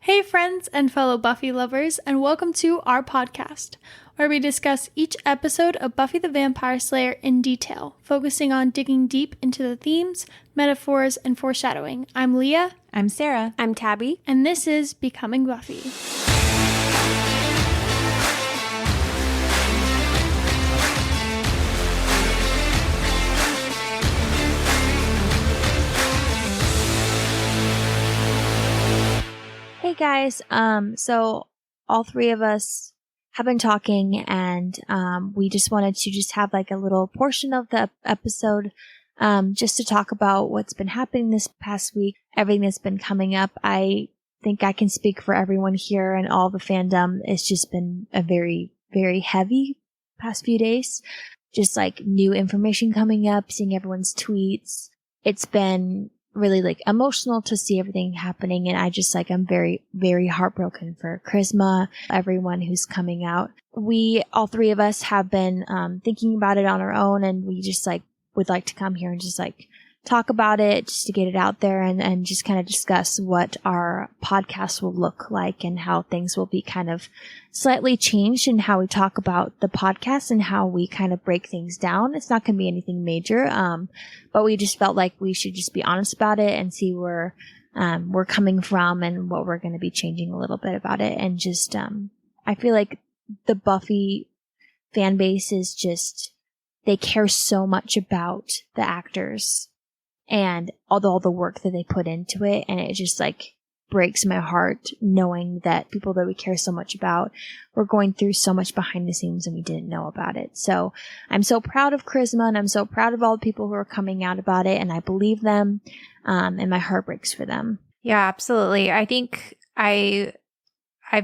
Hey friends and fellow Buffy lovers, and welcome to our podcast, where we discuss each episode of Buffy the Vampire Slayer in detail, focusing on digging deep into the themes, metaphors, and foreshadowing. I'm Leah. I'm Sarah. I'm Tabby. And this is Becoming Buffy. Hey guys, so all three of us have been talking and we just wanted to just have like a little portion of the episode just to talk about what's been happening this past week, everything that's been coming up. I think I can speak for everyone here and all the fandom. It's just been a very, very heavy past few days. Just like new information coming up, seeing everyone's tweets. It's been really like emotional to see everything happening, and I'm very, very heartbroken for Charisma, everyone who's coming out. We, all three of us, have been thinking about it on our own, and we just like would like to come here and just like talk about it, just to get it out there, and just kind of discuss what our podcast will look like and how things will be kind of slightly changed in how we talk about the podcast and how we kind of break things down. It's not going to be anything major, but we just felt like we should just be honest about it and see where we're coming from and what we're going to be changing a little bit about it. And just I feel like the Buffy fan base is just, they care so much about the actors and all the work that they put into it, and it just like breaks my heart knowing that people that we care so much about were going through so much behind the scenes and we didn't know about it. So I'm so proud of Charisma, and I'm so proud of all the people who are coming out about it, and I believe them, and my heart breaks for them. Yeah, absolutely. I think I've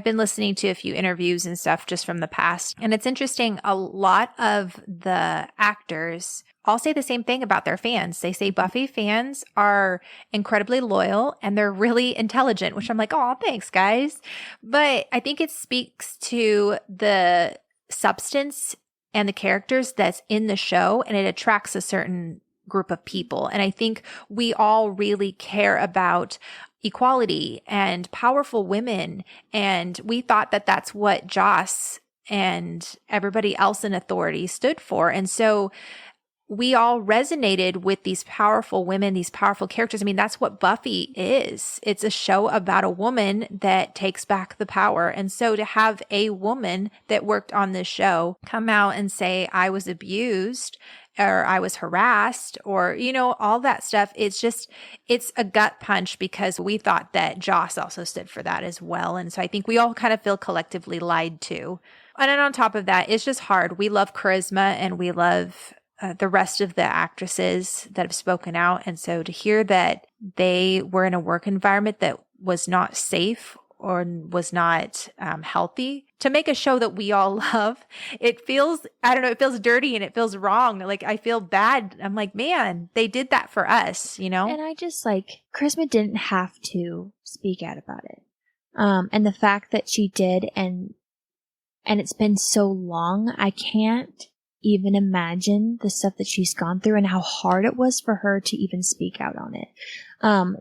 been listening to a few interviews and stuff just from the past, and it's interesting. A lot of the actors all say the same thing about their fans. They say Buffy fans are incredibly loyal and they're really intelligent, which I'm like, oh, thanks, guys. But I think it speaks to the substance and the characters that's in the show, and it attracts a certain group of people. And I think we all really care about equality and powerful women. And we thought that that's what Joss and everybody else in authority stood for. And so we all resonated with these powerful women, these powerful characters. I mean, that's what Buffy is. It's a show about a woman that takes back the power. And so to have a woman that worked on this show come out and say, I was abused, or I was harassed, or, you know, all that stuff. It's a gut punch, because we thought that Joss also stood for that as well. And so I think we all kind of feel collectively lied to. And then on top of that, it's just hard. We love Charisma and we love the rest of the actresses that have spoken out. And so to hear that they were in a work environment that was not safe or was not healthy, to make a show that we all love, it feels, I don't know, it feels dirty and it feels wrong. Like, I feel bad. I'm like, man, they did that for us, you know? And I just like, Charisma didn't have to speak out about it. And the fact that she did, and it's been so long, I can't even imagine the stuff that she's gone through and how hard it was for her to even speak out on it.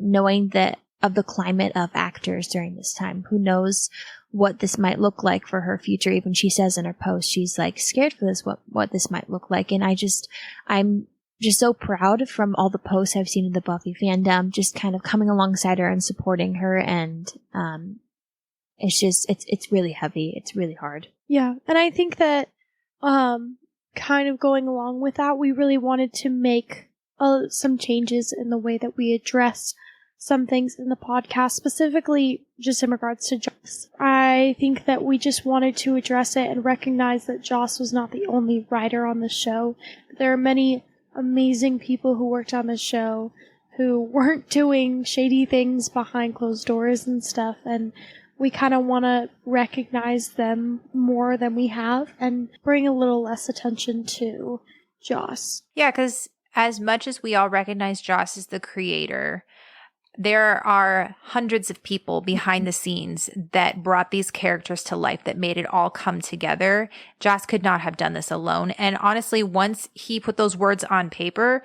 Knowing that of the climate of actors during this time, who knows what this might look like for her future. Even she says in her post, she's like scared for this, what this might look like. And I'm just so proud from all the posts I've seen in the Buffy fandom, just kind of coming alongside her and supporting her. And, it's really heavy. It's really hard. Yeah. And I think that, kind of going along with that, we really wanted to make some changes in the way that we address some things in the podcast, specifically just in regards to Joss. I think that we just wanted to address it and recognize that Joss was not the only writer on the show. There are many amazing people who worked on the show who weren't doing shady things behind closed doors and stuff, and we kind of want to recognize them more than we have and bring a little less attention to Joss. Yeah, because as much as we all recognize Joss as the creator, there are hundreds of people behind the scenes that brought these characters to life, that made it all come together. Joss could not have done this alone. And honestly, once he put those words on paper,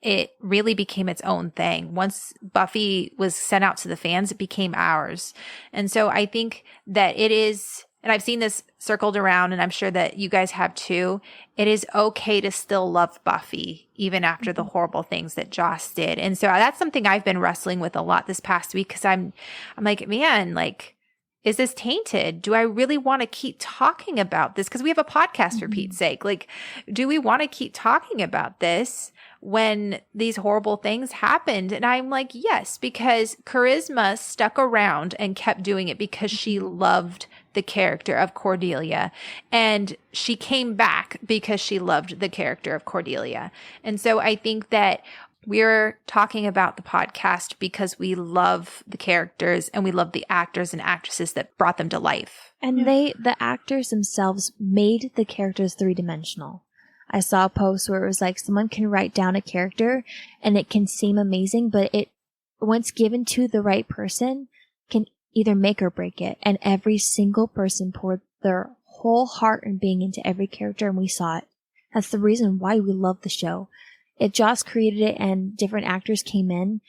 it really became its own thing. Once Buffy was sent out to the fans, it became ours. And so I think that it is, and I've seen this circled around, and I'm sure that you guys have too, it is okay to still love Buffy, even after the horrible things that Joss did. And so that's something I've been wrestling with a lot this past week, because I'm like, man, like, is this tainted? Do I really want to keep talking about this? Because we have a podcast, for Pete's sake. Like, do we want to keep talking about this when these horrible things happened? And I'm like, yes, because Charisma stuck around and kept doing it because she loved the character of Cordelia. And she came back because she loved the character of Cordelia. And so I think that we're talking about the podcast because we love the characters and we love the actors and actresses that brought them to life. And the actors themselves made the characters three-dimensional. I saw a post where it was like someone can write down a character and it can seem amazing, but it, once given to the right person, can either make or break it. And every single person poured their whole heart and being into every character, and we saw it. That's the reason why we love the show. If Joss created it and different actors came in,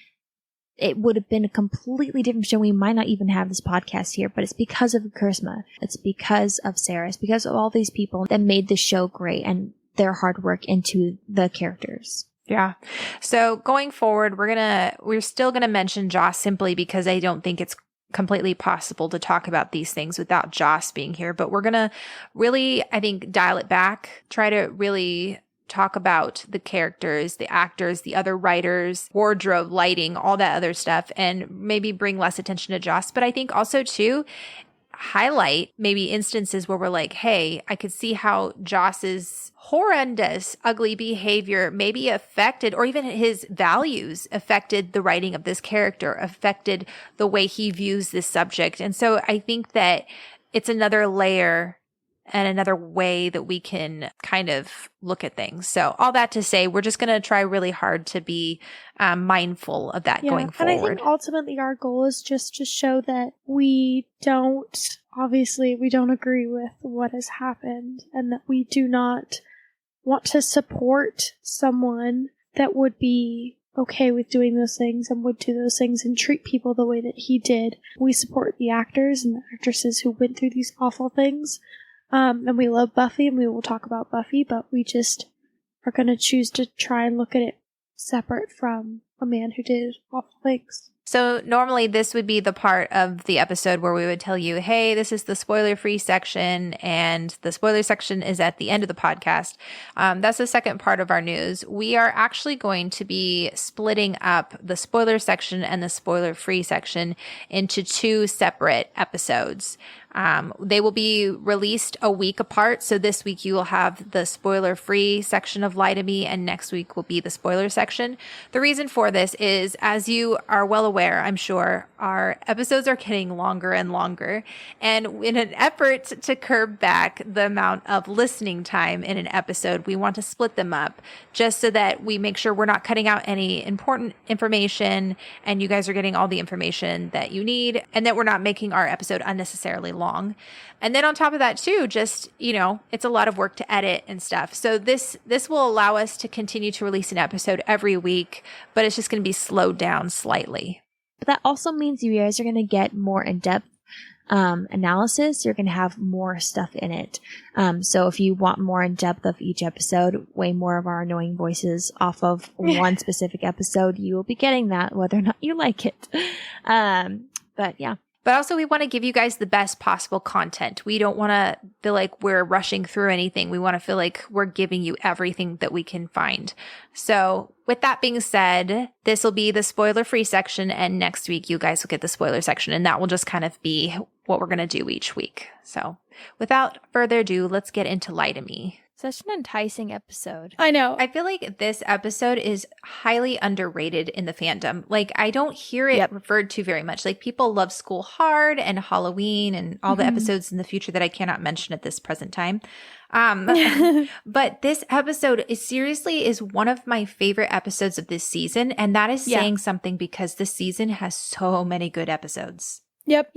it would have been a completely different show. We might not even have this podcast here, but it's because of Charisma. It's because of Sarah. It's because of all these people that made the show great and their hard work into the characters. Yeah. So going forward, we're still going to mention Joss simply because I don't think it's completely possible to talk about these things without Joss being here. But we're going to really, I think, dial it back, try to really talk about the characters, the actors, the other writers, wardrobe, lighting, all that other stuff, and maybe bring less attention to Joss. But I think also too, highlight maybe instances where we're like, hey, I could see how Joss's horrendous, ugly behavior maybe affected, or even his values affected the writing of this character, affected the way he views this subject. And so I think that it's another layer and another way that we can kind of look at things. So all that to say, we're just going to try really hard to be mindful of that going forward. And I think ultimately our goal is just to show that we don't agree with what has happened, and that we do not want to support someone that would be okay with doing those things and would do those things and treat people the way that he did. We support the actors and the actresses who went through these awful things. And we love Buffy, and we will talk about Buffy, but we just are going to choose to try and look at it separate from a man who did awful things. So normally this would be the part of the episode where we would tell you, hey, this is the spoiler-free section, and the spoiler section is at the end of the podcast. That's the second part of our news. We are actually going to be splitting up the spoiler section and the spoiler-free section into two separate episodes. They will be released a week apart. So this week you will have the spoiler-free section of Lie to Me, and next week will be the spoiler section. The reason for this is, as you are well aware, I'm sure, our episodes are getting longer and longer. And in an effort to curb back the amount of listening time in an episode, we want to split them up just so that we make sure we're not cutting out any important information and you guys are getting all the information that you need, and that we're not making our episode unnecessarily long. And then on top of that too, just, it's a lot of work to edit and stuff. So this will allow us to continue to release an episode every week, but it's just going to be slowed down slightly. But that also means you guys are going to get more in-depth analysis. You're going to have more stuff in it. So if you want more in-depth of each episode, way more of our annoying voices off of one specific episode, you will be getting that whether or not you like it. But yeah. But also we want to give you guys the best possible content. We don't want to feel like we're rushing through anything. We want to feel like we're giving you everything that we can find. So with that being said, this will be the spoiler-free section, and next week you guys will get the spoiler section, and that will just kind of be what we're going to do each week. So without further ado, let's get into Lie to Me. Such an enticing episode. I know. I feel like this episode is highly underrated in the fandom. Like, I don't hear it referred to very much. Like, people love School Hard and Halloween and all the episodes in the future that I cannot mention at this present time. But this episode is one of my favorite episodes of this season. And that is saying something, because this season has so many good episodes. Yep.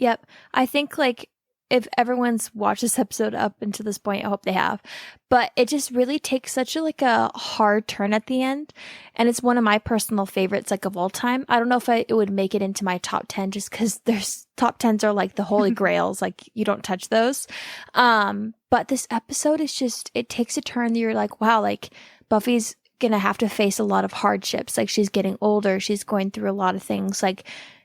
I think, like, if everyone's watched this episode up until this point, I hope they have. But it just really takes such a hard turn at the end. And it's one of my personal favorites, like, of all time. I don't know if it would make it into my top 10 just because there's top 10s are like the holy grails. Like, you don't touch those. But this episode is just, it takes a turn that you're like, wow, like, Buffy's gonna have to face a lot of hardships. Like, she's getting older. She's going through a lot of things. Like,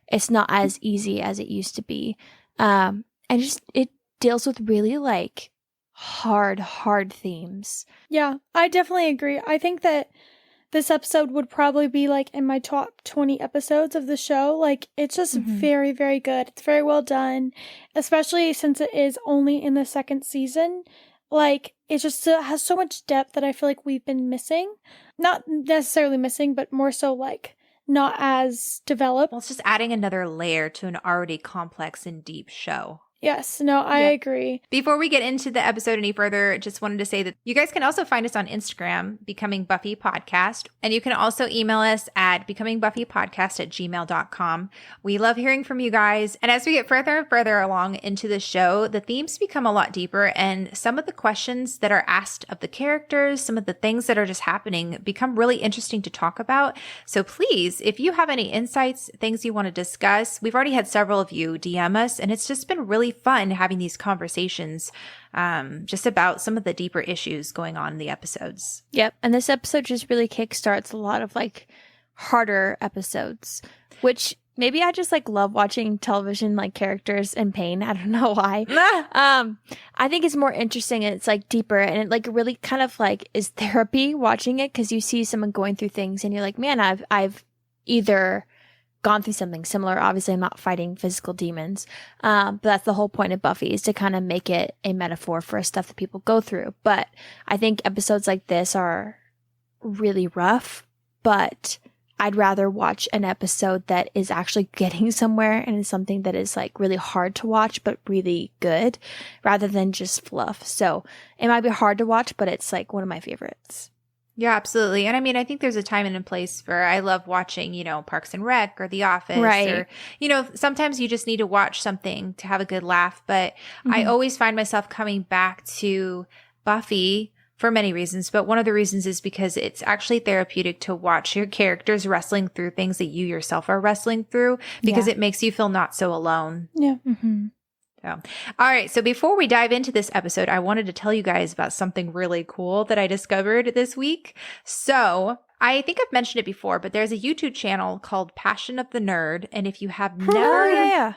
it's not as easy as it used to be. And just, it deals with really, like, hard themes. Yeah, I definitely agree. I think that this episode would probably be, like, in my top 20 episodes of the show. Like, it's just very, very good. It's very well done, especially since it is only in the second season. Like, it just has so much depth that I feel like we've been missing. Not necessarily missing, but more so, like, not as developed. Well, it's just adding another layer to an already complex and deep show. Yes, no, I agree. Before we get into the episode any further, just wanted to say that you guys can also find us on Instagram, Becoming Buffy Podcast. And you can also email us at becomingbuffypodcast@gmail.com. We love hearing from you guys. And as we get further and further along into the show, the themes become a lot deeper. And some of the questions that are asked of the characters, some of the things that are just happening become really interesting to talk about. So please, if you have any insights, things you want to discuss, we've already had several of you DM us, and it's just been really fun having these conversations just about some of the deeper issues going on in the episodes. Yep. And this episode just really kickstarts a lot of, like, harder episodes, which maybe I just, like, love watching television, like, characters in pain. I don't know why. I think it's more interesting and it's, like, deeper, and it, like, really kind of, like, is therapy watching it, because you see someone going through things and you're like, man, I've either gone through something similar. Obviously, I'm not fighting physical demons. But that's the whole point of Buffy, is to kind of make it a metaphor for stuff that people go through. But I think episodes like this are really rough, but I'd rather watch an episode that is actually getting somewhere and is something that is, like, really hard to watch, but really good, rather than just fluff. So it might be hard to watch, but it's, like, one of my favorites. Yeah, absolutely. And I mean, I think there's a time and a place for, I love watching, Parks and Rec or The Office. Right. Or, sometimes you just need to watch something to have a good laugh. But I always find myself coming back to Buffy for many reasons. But one of the reasons is because it's actually therapeutic to watch your characters wrestling through things that you yourself are wrestling through, because it makes you feel not so alone. Yeah. Mm-hmm. So, all right. So before we dive into this episode, I wanted to tell you guys about something really cool that I discovered this week. So I think I've mentioned it before, but there's a YouTube channel called Passion of the Nerd. And if you have never,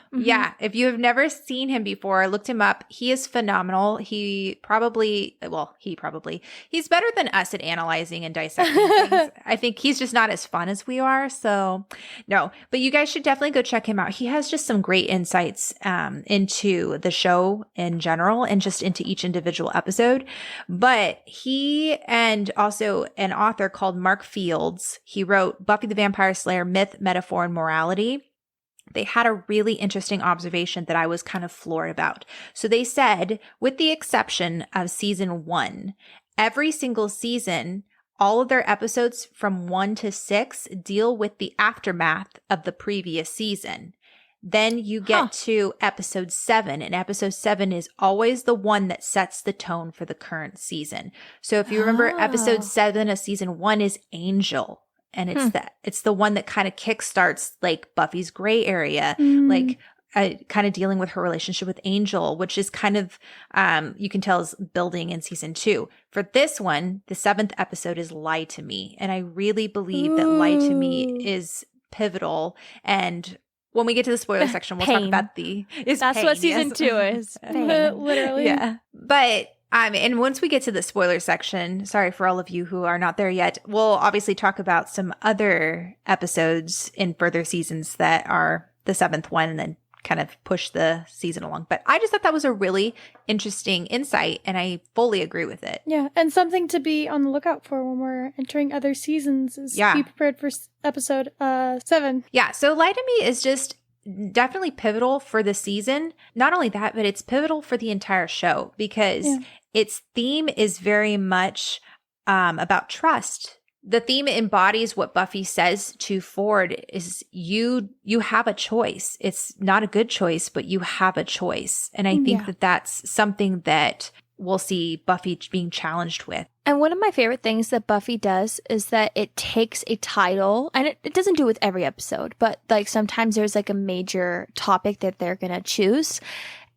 if you have never seen him before, looked him up, he is phenomenal. He's better than us at analyzing and dissecting things. I think he's just not as fun as we are. So no, but you guys should definitely go check him out. He has just some great insights into the show in general and just into each individual episode. But he, and also an author called Mark Fields, he wrote Buffy the Vampire Slayer, Myth, Metaphor, and Morality. They had a really interesting observation that I was kind of floored about. So they said, with the exception of season 1, every single season, all of their episodes from 1 to 6 deal with the aftermath of the previous season. Then you get to episode 7, and episode 7 is always the one that sets the tone for the current season. So if you remember, episode 7 of season 1 is Angel, and it's the one that kind of kickstarts, like, Buffy's gray area, like kind of dealing with her relationship with Angel, which is kind of you can tell is building in season 2. For this one, the 7th episode is Lie to Me, and I really believe that Lie to Me is pivotal. And when we get to the spoiler section, we'll talk about that's what season 2 is. Literally. Yeah. But, and once we get to the spoiler section, sorry for all of you who are not there yet, we'll obviously talk about some other episodes in further seasons that are the 7th one, and then kind of push the season along. But I just thought that was a really interesting insight, and I fully agree with it. Yeah, and something to be on the lookout for when we're entering other seasons is be prepared for episode 7. Yeah, so Lie to Me is just definitely pivotal for the season. Not only that, but it's pivotal for the entire show, because its theme is very much about trust. the theme embodies what Buffy says to Ford is you have a choice. It's not a good choice, but you have a choice. And I think that that's something that we'll see Buffy being challenged with. And one of my favorite things that Buffy does is that it takes a title, and it doesn't do it with every episode, but like sometimes there's like a major topic that they're going to choose.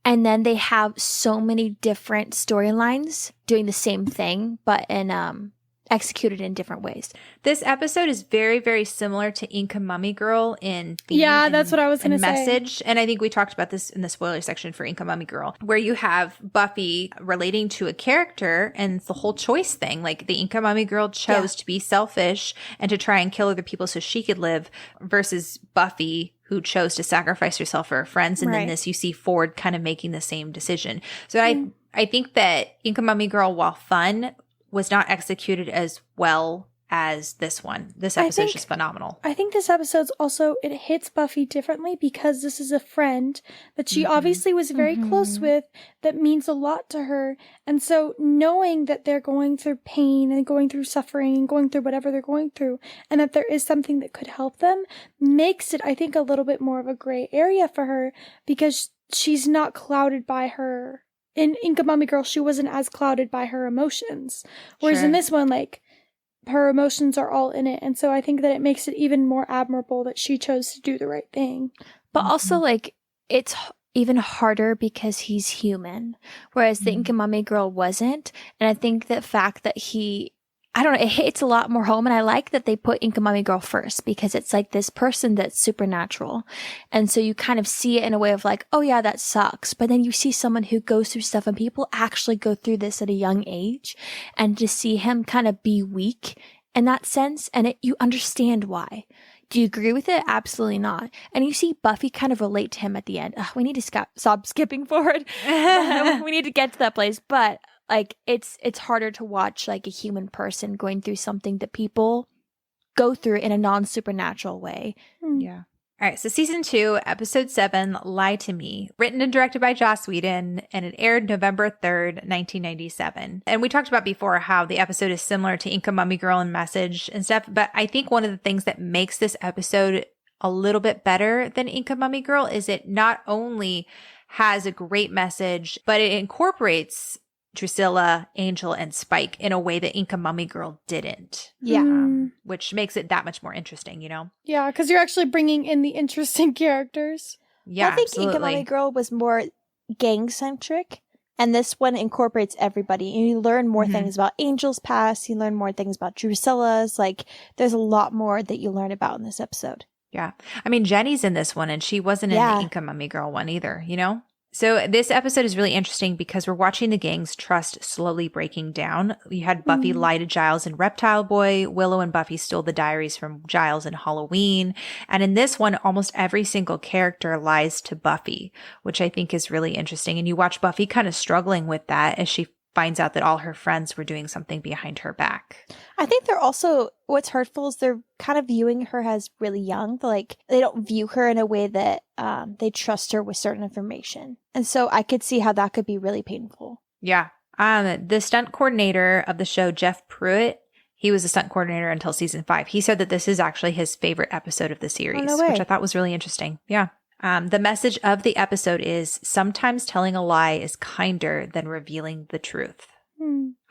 And then they have so many different storylines doing the same thing, but in executed in different ways. This episode is very, very similar to Inca Mummy Girl in theme that's what I was going to say. Message. And I think we talked about this in the spoiler section for Inca Mummy Girl, where you have Buffy relating to a character, and it's the whole choice thing. Like the Inca Mummy Girl chose to be selfish and to try and kill other people so she could live, versus Buffy, who chose to sacrifice herself for her friends. And then this, you see Ford kind of making the same decision. So I think that Inca Mummy Girl, while fun, was not executed as well as this one. This episode is just phenomenal. I think this episode's also, it hits Buffy differently because this is a friend that she obviously was very close with, that means a lot to her. And so knowing that they're going through pain and going through suffering and going through whatever they're going through, and that there is something that could help them, makes it, I think, a little bit more of a gray area for her, because she's not clouded by her. In Inca Mummy Girl, she wasn't as clouded by her emotions. Whereas in this one, like, her emotions are all in it. And so I think that it makes it even more admirable that she chose to do the right thing. But also, like, it's even harder because he's human, whereas the Inca Mummy Girl wasn't. And I think the fact that I don't know, it hits a lot more home. And I like that they put Inca Mummy Girl first, because it's like this person that's supernatural. And so you kind of see it in a way of like, oh yeah, that sucks. But then you see someone who goes through stuff, and people actually go through this at a young age, and to see him kind of be weak in that sense. And you understand why. Do you agree with it? Absolutely not. And you see Buffy kind of relate to him at the end. We need to stop skipping forward. We need to get to that place. But like, it's harder to watch like a human person going through something that people go through in a non-supernatural way. Yeah. All right. So season 2, episode 7, Lie to Me, written and directed by Joss Whedon, and it aired November 3rd, 1997. And we talked about before how the episode is similar to Inca Mummy Girl and Message and stuff. But I think one of the things that makes this episode a little bit better than Inca Mummy Girl is it not only has a great message, but it incorporates Drusilla, Angel, and Spike in a way that Inca Mummy Girl didn't. Yeah. Which makes it that much more interesting, you know? Yeah, because you're actually bringing in the interesting characters. Yeah, I think absolutely. Inca Mummy Girl was more gang-centric, and this one incorporates everybody. And you learn more things about Angel's past, you learn more things about Drusilla's. Like, there's a lot more that you learn about in this episode. Yeah. I mean, Jenny's in this one, and she wasn't in the Inca Mummy Girl one either, you know? So this episode is really interesting because we're watching the gang's trust slowly breaking down. We had Buffy lie to Giles and Reptile Boy. Willow and Buffy stole the diaries from Giles in Halloween. And in this one, almost every single character lies to Buffy, which I think is really interesting. And you watch Buffy kind of struggling with that as she finds out that all her friends were doing something behind her back. I think they're also, what's hurtful is they're kind of viewing her as really young. Like, they don't view her in a way that they trust her with certain information. And so I could see how that could be really painful. Yeah. The stunt coordinator of the show, Jeff Pruitt, he was a stunt coordinator until season 5. He said that this is actually his favorite episode of the series, which I thought was really interesting. Yeah. The message of the episode is sometimes telling a lie is kinder than revealing the truth.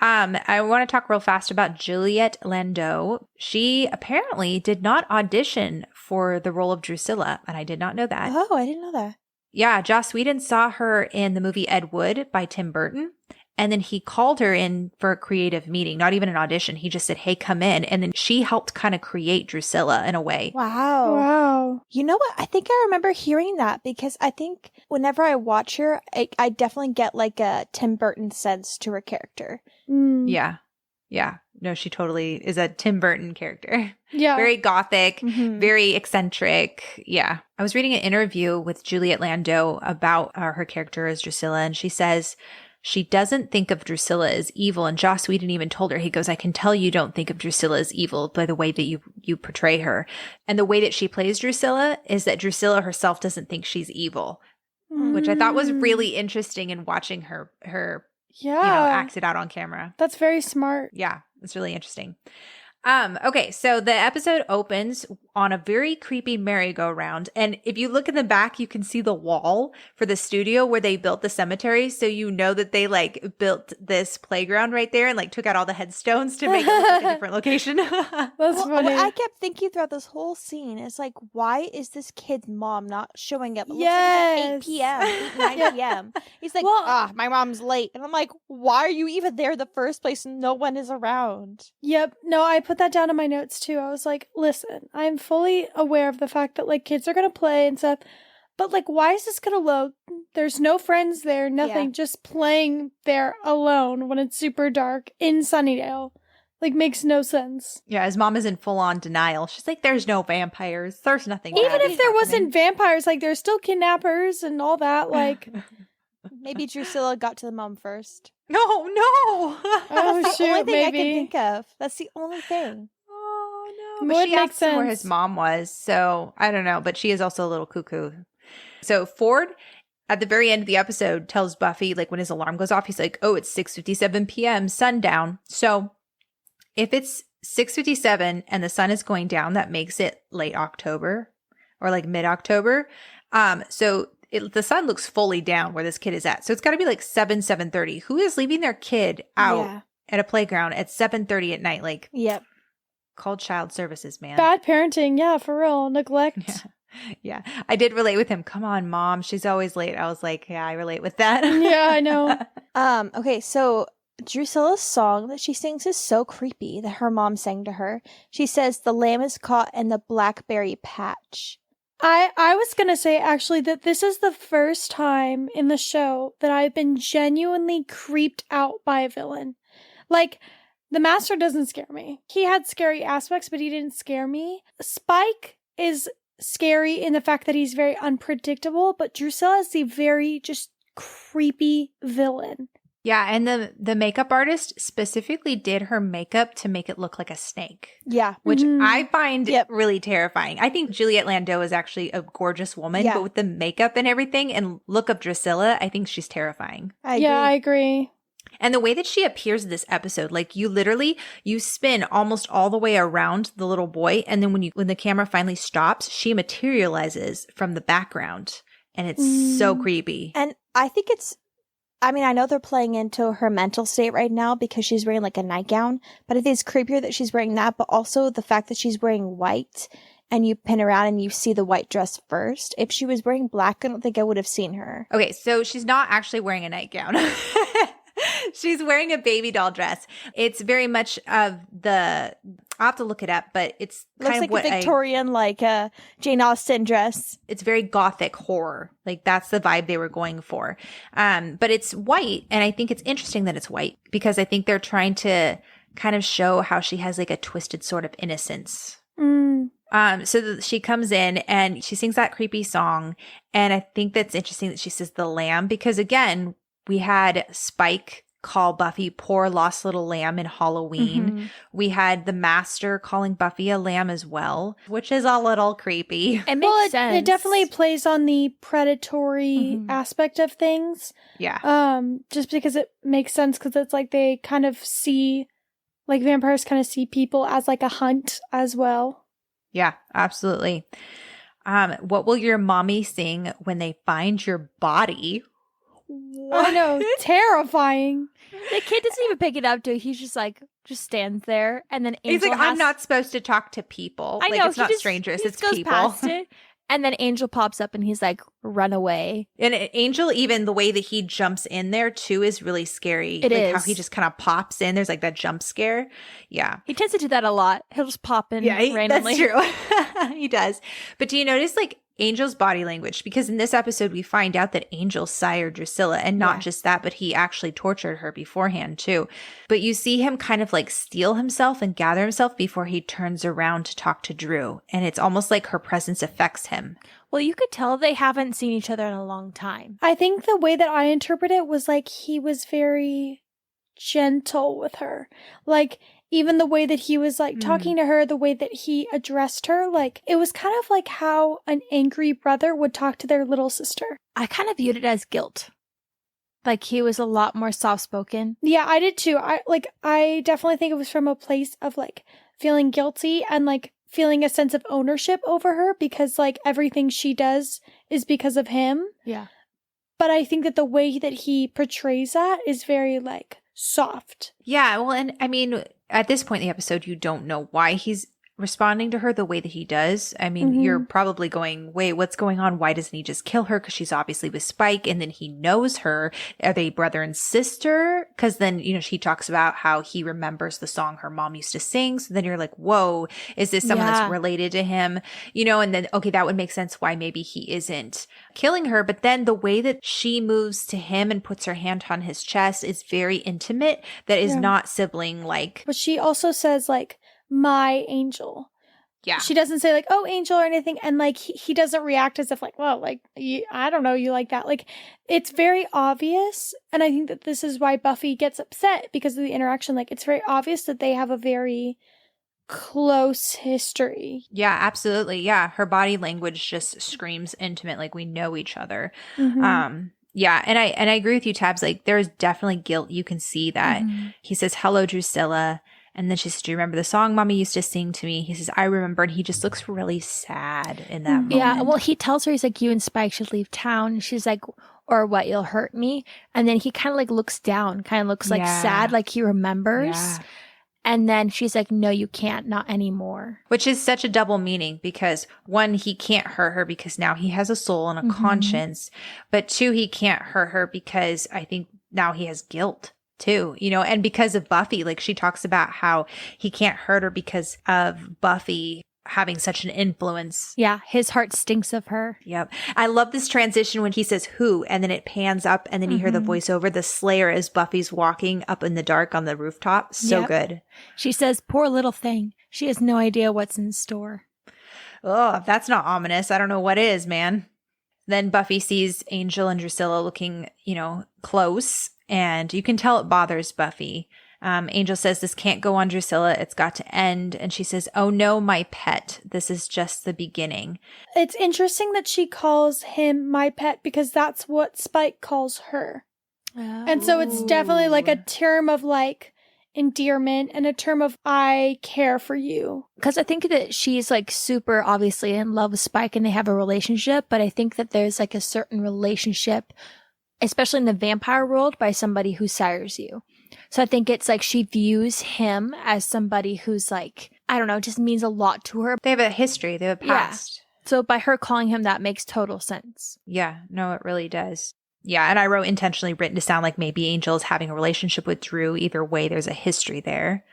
I want to talk real fast about Juliette Landau. She apparently did not audition for the role of Drusilla, and I did not know that. Oh, I didn't know that. Yeah, Joss Whedon saw her in the movie Ed Wood by Tim Burton. And then he called her in for a creative meeting, not even an audition. He just said, hey, come in. And then she helped kind of create Drusilla in a way. Wow. You know what? I think I remember hearing that, because I think whenever I watch her, I definitely get like a Tim Burton sense to her character. Yeah. Yeah. No, she totally is a Tim Burton character. Yeah. Very gothic, very eccentric. Yeah. I was reading an interview with Juliette Landau about her character as Drusilla, and she says, she doesn't think of Drusilla as evil. And Joss Whedon even told her, he goes, I can tell you don't think of Drusilla as evil by the way that you portray her. And the way that she plays Drusilla is that Drusilla herself doesn't think she's evil, which I thought was really interesting in watching her act it out on camera. That's very smart. Yeah, it's really interesting. Okay, so the episode opens on a very creepy merry-go-round. And if you look in the back, you can see the wall for the studio where they built the cemetery. So you know that they like built this playground right there and like took out all the headstones to make it look like a different location. That's funny. What I kept thinking throughout this whole scene is like, why is this kid's mom not showing up? It looks like it's 8 p.m., 9 p.m. He's like, my mom's late. And I'm like, why are you even there in the first place? No one is around. Yep. No, I put that down in my notes too. I was like, listen, I'm fully aware of the fact that like kids are going to play and stuff, but like, why is this going to load? There's no friends there, nothing, just playing there alone when it's super dark in Sunnydale. Like, makes no sense. Yeah, his mom is in full-on denial. She's like, there's no vampires. There's nothing bad Even if there happening. wasn't vampires, like, there's still kidnappers and all that, like... Maybe Drusilla got to the mom first. No. Oh, That's the only shoot, thing I maybe. can think of. That's the only thing. Oh, no. Would But she make asked him where sense. his mom was, so I don't know. But she is also a little cuckoo. So Ford, at the very end of the episode, tells Buffy, like, when his alarm goes off, he's like, oh, it's 6:57 p.m., sundown. So if it's 6:57 and the sun is going down, that makes it late October or like mid-October. So the sun looks fully down where this kid is at. So it's got to be like 7:30. Who is leaving their kid out at a playground at 7:30 at night? Like, call child services, man. Bad parenting, yeah, for real. Neglect. Yeah. I did relate with him. Come on, mom. She's always late. I was like, yeah, I relate with that. Yeah, I know. Okay, so Drusilla's song that she sings is so creepy that her mom sang to her. She says, "The lamb is caught in the blackberry patch." I was gonna say actually that this is the first time in the show that I've been genuinely creeped out by a villain. Like, the Master doesn't scare me. He had scary aspects, but he didn't scare me. Spike is scary in the fact that he's very unpredictable, but Drusilla is the very just creepy villain. Yeah, and the makeup artist specifically did her makeup to make it look like a snake. Yeah. Which I find really terrifying. I think Juliette Landau is actually a gorgeous woman, but with the makeup and everything and look of Drusilla, I think she's terrifying. I agree. And the way that she appears in this episode, like you spin almost all the way around the little boy, and then when the camera finally stops, she materializes from the background, and it's so creepy. And I think I know they're playing into her mental state right now because she's wearing like a nightgown, but I think it's creepier that she's wearing that, but also the fact that she's wearing white and you pin around and you see the white dress first. If she was wearing black, I don't think I would have seen her. Okay, so she's not actually wearing a nightgown. She's wearing a baby doll dress. It's very much of the... I'll have to look it up, but it's kind looks of like what a Victorian, Jane Austen dress. It's very gothic horror. Like, that's the vibe they were going for. But it's white, and I think it's interesting that it's white because I think they're trying to kind of show how she has like a twisted sort of innocence. So she comes in and she sings that creepy song, and I think that's interesting that she says the lamb because, again, we had Spike call Buffy poor lost little lamb in Halloween. We had the Master calling Buffy a lamb as well, which is a little creepy. It makes sense. It definitely plays on the predatory aspect of things. Yeah. Just because it makes sense because it's like they kind of see, like vampires kind of see people as like a hunt as well. Yeah, absolutely. What will your mommy sing when they find your body? I know, terrifying. The kid doesn't even pick it up, dude. He's just stands there, and then Angel he's like, I'm not supposed to talk to people. I know, like, it's not strangers, it's goes people. Past it, and then Angel pops up, and he's like, run away. And Angel, even the way that he jumps in there too is really scary. It like is. How he just kind of pops in. There's like that jump scare. Yeah. He tends to do that a lot. He'll just pop in randomly. That's true. He does. But do you notice like Angel's body language? Because in this episode, we find out that Angel sired Drusilla, and not just that, but he actually tortured her beforehand too. But you see him kind of like steel himself and gather himself before he turns around to talk to Drew. And it's almost like her presence affects him. Well, you could tell they haven't seen each other in a long time. I think the way that I interpret it was like he was very gentle with her. Like, even the way that he was like talking to her, the way that he addressed her, like it was kind of like how an angry brother would talk to their little sister. I kind of viewed it as guilt. Like he was a lot more soft-spoken. Yeah, I did too. I definitely think it was from a place of like feeling guilty and like feeling a sense of ownership over her because like everything she does is because of him. Yeah. But I think that the way that he portrays that is very like soft. Yeah. Well, and I mean, at this point in the episode, you don't know why he's responding to her the way that he does. I mean, you're probably going, wait, what's going on? Why doesn't he just kill her? Because she's obviously with Spike, and then he knows her. Are they brother and sister? Because then, you know, she talks about how he remembers the song her mom used to sing. So then you're like, whoa, is this someone that's related to him? You know, and then, okay, that would make sense why maybe he isn't killing her. But then the way that she moves to him and puts her hand on his chest is very intimate. That is not sibling like. But she also says like, my angel. Yeah. She doesn't say like, oh, angel or anything. And like, he doesn't react as if like, well, like, I don't know, you like that. Like, it's very obvious. And I think that this is why Buffy gets upset because of the interaction. Like, it's very obvious that they have a very close history. Yeah, absolutely. Yeah. Her body language just screams intimate. Like we know each other. Yeah. And I agree with you, Tabs. Like there's definitely guilt. You can see that. He says, hello, Drusilla. And then she says, do you remember the song Mommy used to sing to me? He says, I remember. And he just looks really sad in that moment. Yeah. Well, he tells her, he's like, you and Spike should leave town. And she's like, or what, you'll hurt me. And then he kind of like looks down, kind of looks like sad, like he remembers. Yeah. And then she's like, no, you can't, not anymore. Which is such a double meaning because one, he can't hurt her because now he has a soul and a conscience. But two, he can't hurt her because I think now he has guilt too, you know, and because of Buffy, like she talks about how he can't hurt her because of Buffy having such an influence. Yeah, his heart stinks of her. Yep. I love this transition when he says who, and then it pans up and then you hear the voiceover, the Slayer as Buffy's walking up in the dark on the rooftop. So good. She says, poor little thing. She has no idea what's in store. Oh, if that's not ominous, I don't know what is, man. Then Buffy sees Angel and Drusilla looking, you know, close. And you can tell it bothers Buffy. Angel says, this can't go on, Drusilla. It's got to end. And she says, oh no, my pet. This is just the beginning. It's interesting that she calls him my pet because that's what Spike calls her. And so it's definitely like a term of like endearment and a term of I care for you. Because I think that she's like super obviously in love with Spike and they have a relationship. But I think that there's like a certain relationship, especially in the vampire world, by somebody who sires you. So I think it's like she views him as somebody who's like, I don't know, just means a lot to her. They have a history. They have a past. Yeah. So by her calling him that makes total sense. Yeah, no, it really does. Yeah, and I wrote intentionally written to sound like maybe Angel is having a relationship with Drew. Either way, there's a history there.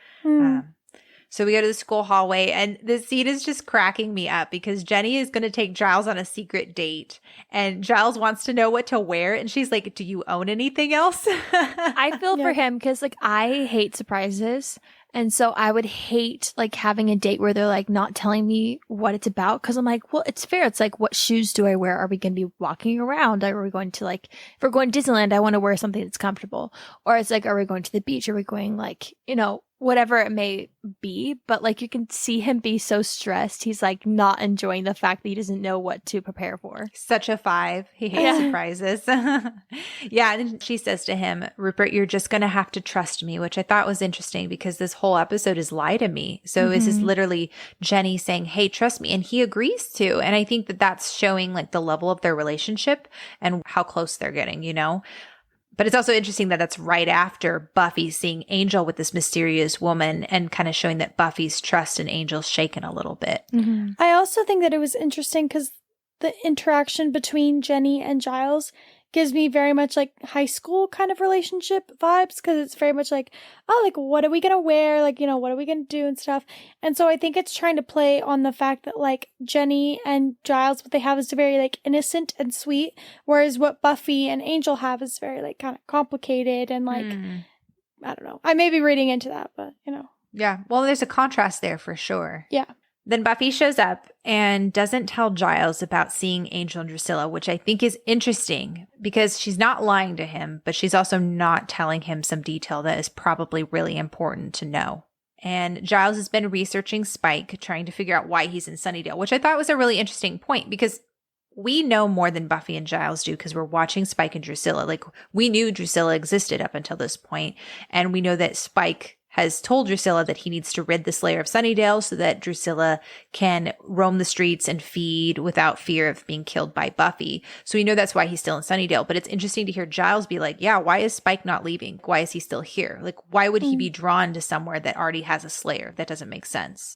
So we go to the school hallway, and the scene is just cracking me up because Jenny is going to take Giles on a secret date, and Giles wants to know what to wear, and she's like, do you own anything else? I feel for him because, like, I hate surprises, and so I would hate, like, having a date where they're, like, not telling me what it's about because I'm like, well, it's fair. It's like, what shoes do I wear? Are we going to be walking around? Are we going to, like, if we're going to Disneyland, I want to wear something that's comfortable. Or it's like, are we going to the beach? Are we going, like, you know, whatever it may be, but like you can see him be so stressed. He's like not enjoying the fact that he doesn't know what to prepare for. Such a 5. He hates surprises. Yeah. And she says to him, Rupert, you're just going to have to trust me, which I thought was interesting because this whole episode is lie to me. So this is literally Jenny saying, hey, trust me. And he agrees to. And I think that that's showing like the level of their relationship and how close they're getting, you know? But it's also interesting that that's right after Buffy seeing Angel with this mysterious woman and kind of showing that Buffy's trust in Angel's shaken a little bit. I also think that it was interesting because the interaction between Jenny and Giles gives me very much like high school kind of relationship vibes because it's very much like, oh, like what are we gonna wear? Like, you know, what are we gonna do and stuff. And so I think it's trying to play on the fact that like Jenny and Giles, what they have is very like innocent and sweet, whereas what Buffy and Angel have is very like kind of complicated and like, I don't know. I may be reading into that, but you know. Yeah. Well, there's a contrast there for sure. Yeah. Then Buffy shows up and doesn't tell Giles about seeing Angel and Drusilla, which I think is interesting because she's not lying to him, but she's also not telling him some detail that is probably really important to know. And Giles has been researching Spike, trying to figure out why he's in Sunnydale, which I thought was a really interesting point because we know more than Buffy and Giles do because we're watching Spike and Drusilla. Like we knew Drusilla existed up until this point, and we know that Spike has told Drusilla that he needs to rid the Slayer of Sunnydale so that Drusilla can roam the streets and feed without fear of being killed by Buffy. So we know that's why he's still in Sunnydale. But it's interesting to hear Giles be like, yeah, why is Spike not leaving? Why is he still here? Like, why would he be drawn to somewhere that already has a Slayer? That doesn't make sense.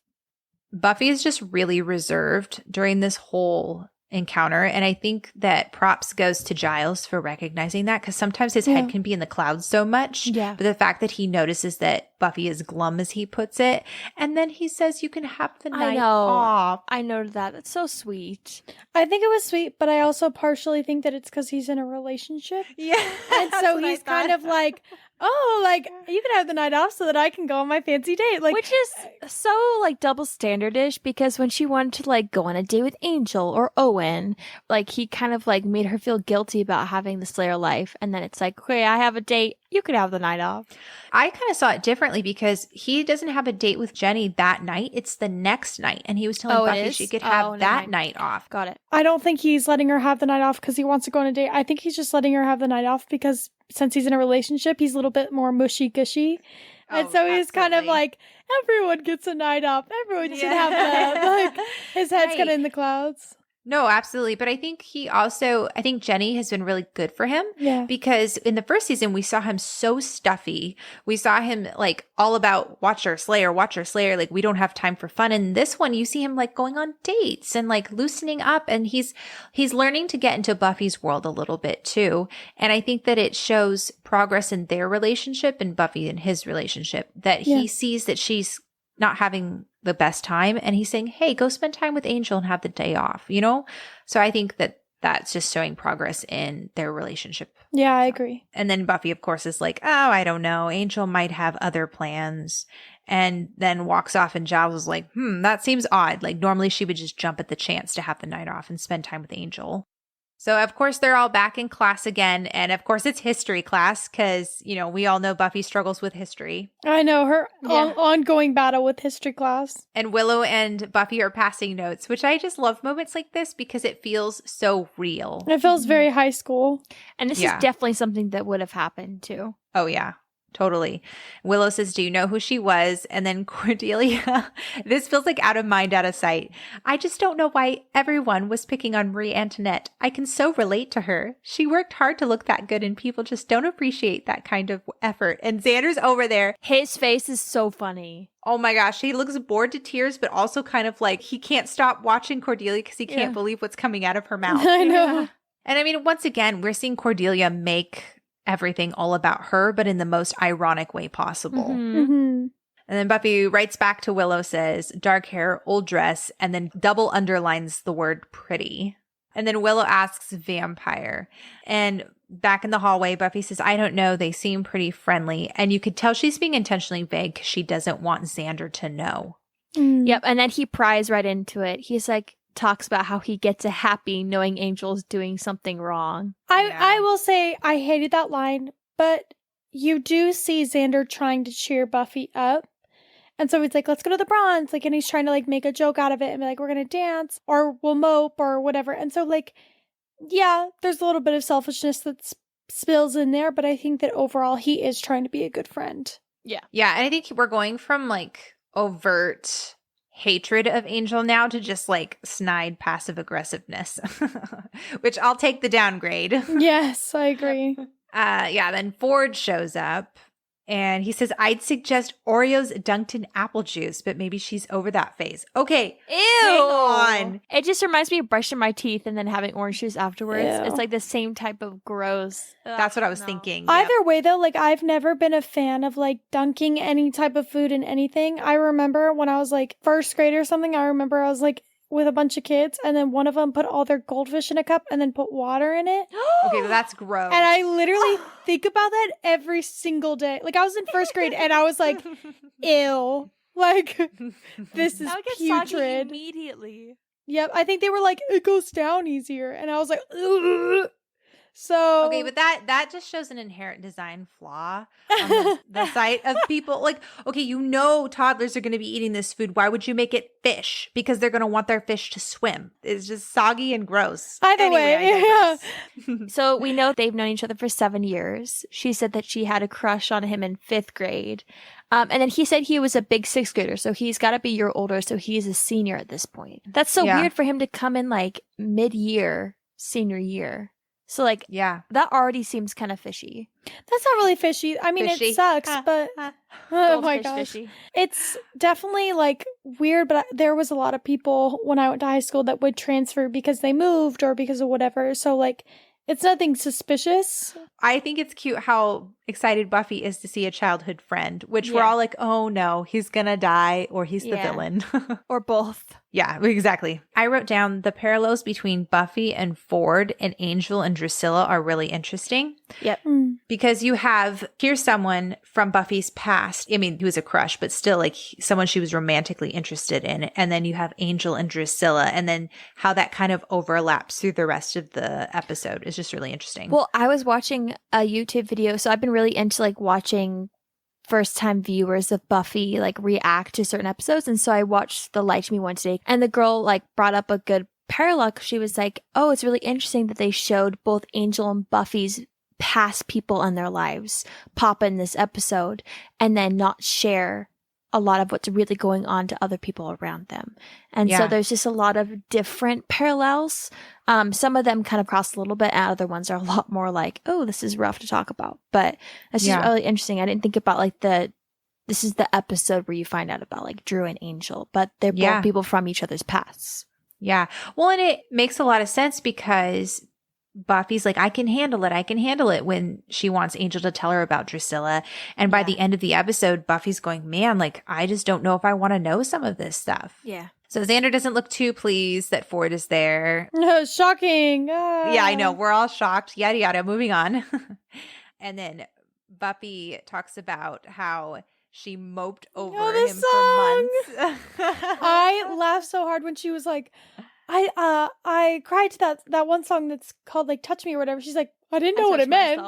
Buffy is just really reserved during this whole encounter. And I think that props goes to Giles for recognizing that, because sometimes his head can be in the clouds so much. Yeah. But the fact that he notices that Buffy is glum, as he puts it, and then he says, you can have the night off. I noted that. That's so sweet. I think it was sweet, but I also partially think that it's because he's in a relationship. Yeah. And so he's kind of like, oh, like, you can have the night off so that I can go on my fancy date. Like, Which is so, like, double standard-ish, because when she wanted to, like, go on a date with Angel or Owen, like, he kind of, like, made her feel guilty about having the Slayer life. And then it's like, okay, I have a date. You could have the night off. I kind of saw it differently, because he doesn't have a date with Jenny that night. It's the next night. And he was telling Buffy she could have that night off. Got it. I don't think he's letting her have the night off because he wants to go on a date. I think he's just letting her have the night off because since he's in a relationship, he's a little bit more mushy-gushy. And so he's kind of like, everyone gets a night off. Everyone should have that. Like, his head's kind of in the clouds. No, absolutely. But I think I think Jenny has been really good for him. Yeah. Because in the first season, we saw him so stuffy. We saw him like all about watch our Slayer. Like, we don't have time for fun. And this one, you see him like going on dates and like loosening up. And he's learning to get into Buffy's world a little bit too. And I think that it shows progress in their relationship and Buffy and his relationship, that he sees that she's not having the best time, and he's saying, hey, go spend time with Angel and have the day off, you know? So I think that that's just showing progress in their relationship. Yeah, I agree. And then Buffy, of course, is like, oh, I don't know. Angel might have other plans. And then walks off, and Giles is like, that seems odd. Like, normally she would just jump at the chance to have the night off and spend time with Angel. So, of course, they're all back in class again. And, of course, it's history class because, you know, we all know Buffy struggles with history. I know, her ongoing battle with history class. And Willow and Buffy are passing notes, which I just love moments like this because it feels so real. It feels very high school. And this is definitely something that would have happened, too. Oh, yeah. Totally. Willow says, do you know who she was? And then Cordelia, this feels like out of mind, out of sight. I just don't know why everyone was picking on Marie Antoinette. I can so relate to her. She worked hard to look that good and people just don't appreciate that kind of effort. And Xander's over there. His face is so funny. Oh my gosh. He looks bored to tears, but also kind of like he can't stop watching Cordelia because he can't believe what's coming out of her mouth. I know. And I mean, once again, we're seeing Cordelia make everything all about her, but in the most ironic way possible. Mm-hmm. And then Buffy writes back to Willow, says, dark hair, old dress, and then double underlines the word pretty. And then Willow asks vampire. And back in the hallway, Buffy says, I don't know. They seem pretty friendly. And you could tell she's being intentionally vague because she doesn't want Xander to know. Yep. And then he pries right into it. He's like, talks about how he gets a happy knowing Angel's doing something wrong. I will say I hated that line, but you do see Xander trying to cheer Buffy up. And so he's like, let's go to the bronze. Like, and he's trying to like make a joke out of it and be like, we're going to dance or we'll mope or whatever. And so like, yeah, there's a little bit of selfishness that spills in there, but I think that overall he is trying to be a good friend. Yeah. Yeah. And I think we're going from like overt hatred of Angel now to just like snide passive aggressiveness, which I'll take the downgrade. Yes, I agree. Then Ford shows up and he says, I'd suggest Oreos dunked in apple juice, but maybe she's over that phase. Okay. Ew. Hang on. It just reminds me of brushing my teeth and then having orange juice afterwards. Ew. It's like the same type of gross. That's what I was thinking. Either way, though, like I've never been a fan of like dunking any type of food in anything. I remember when I was like first grade or something, I was like with a bunch of kids and then one of them put all their goldfish in a cup and then put water in it. Okay, well, that's gross. And I literally think about that every single day. Like I was in first grade and I was like, ew. Like, this is putrid. Immediately. Yep, I think they were like, it goes down easier. And I was like, ugh. So Okay, but that just shows an inherent design flaw on the side of people. Like, okay, toddlers are going to be eating this food. Why would you make it fish? Because they're going to want their fish to swim. It's just soggy and gross. Either way, I digress. So we know they've known each other for 7 years. She said that she had a crush on him in 5th grade. And then he said he was a big 6th grader, so he's got to be a year older, so he's a senior at this point. That's so weird for him to come in like mid-year, senior year. So like, that already seems kind of fishy. That's not really fishy. I mean, it sucks, but oh my gosh. Fishy. It's definitely like weird, but there was a lot of people when I went to high school that would transfer because they moved or because of whatever. So like, it's nothing suspicious. I think it's cute how excited Buffy is to see a childhood friend, which we're all like, oh no, he's gonna die or he's the villain. Or both. Yeah, exactly. I wrote down the parallels between Buffy and Ford and Angel and Drusilla are really interesting. Yep. Because here's someone from Buffy's past. I mean, he was a crush, but still like someone she was romantically interested in. And then you have Angel and Drusilla, and then how that kind of overlaps through the rest of the episode is just really interesting. Well, I was watching a YouTube video, so I've been really into like watching first-time viewers of Buffy like react to certain episodes, and so I watched the Lie to Me one today, and the girl like brought up a good parallel. She was like, oh, it's really interesting that they showed both Angel and Buffy's past people in their lives pop in this episode and then not share a lot of what's really going on to other people around them. And so there's just a lot of different parallels. Some of them kind of cross a little bit, and other ones are a lot more like, oh, this is rough to talk about. But that's just really interesting. I didn't think about like this is the episode where you find out about like Drew and Angel, but they're both people from each other's pasts. Yeah. Well, and it makes a lot of sense because Buffy's like, I can handle it when she wants Angel to tell her about Drusilla. And by the end of the episode, Buffy's going, man, like, I just don't know if I want to know some of this stuff. Yeah. So Xander doesn't look too pleased that Ford is there. Shocking. Yeah, I know. We're all shocked. Yada, yada. Moving on. And then Buffy talks about how she moped over him for months. I laughed so hard when she was like, I cried to that one song that's called like Touch Me or whatever. She's like, I didn't know what it meant.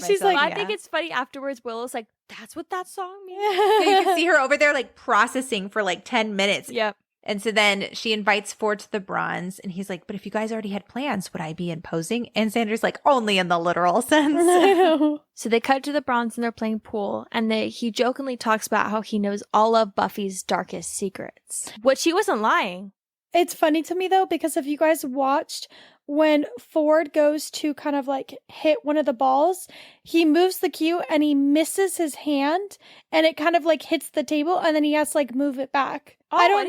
She's like, I think it's funny afterwards. Willow's like, that's what that song means. Yeah, you can see her over there like processing for like 10 minutes. Yep. And so then she invites Ford to the bronze, and he's like, but if you guys already had plans, would I be imposing? And Xander's like, only in the literal sense. So they cut to the bronze and they're playing pool, and he jokingly talks about how he knows all of Buffy's darkest secrets, which he wasn't lying. It's funny to me though, because if you guys watched when Ford goes to kind of like hit one of the balls, he moves the cue and he misses his hand and it kind of like hits the table and then he has to like move it back. I don't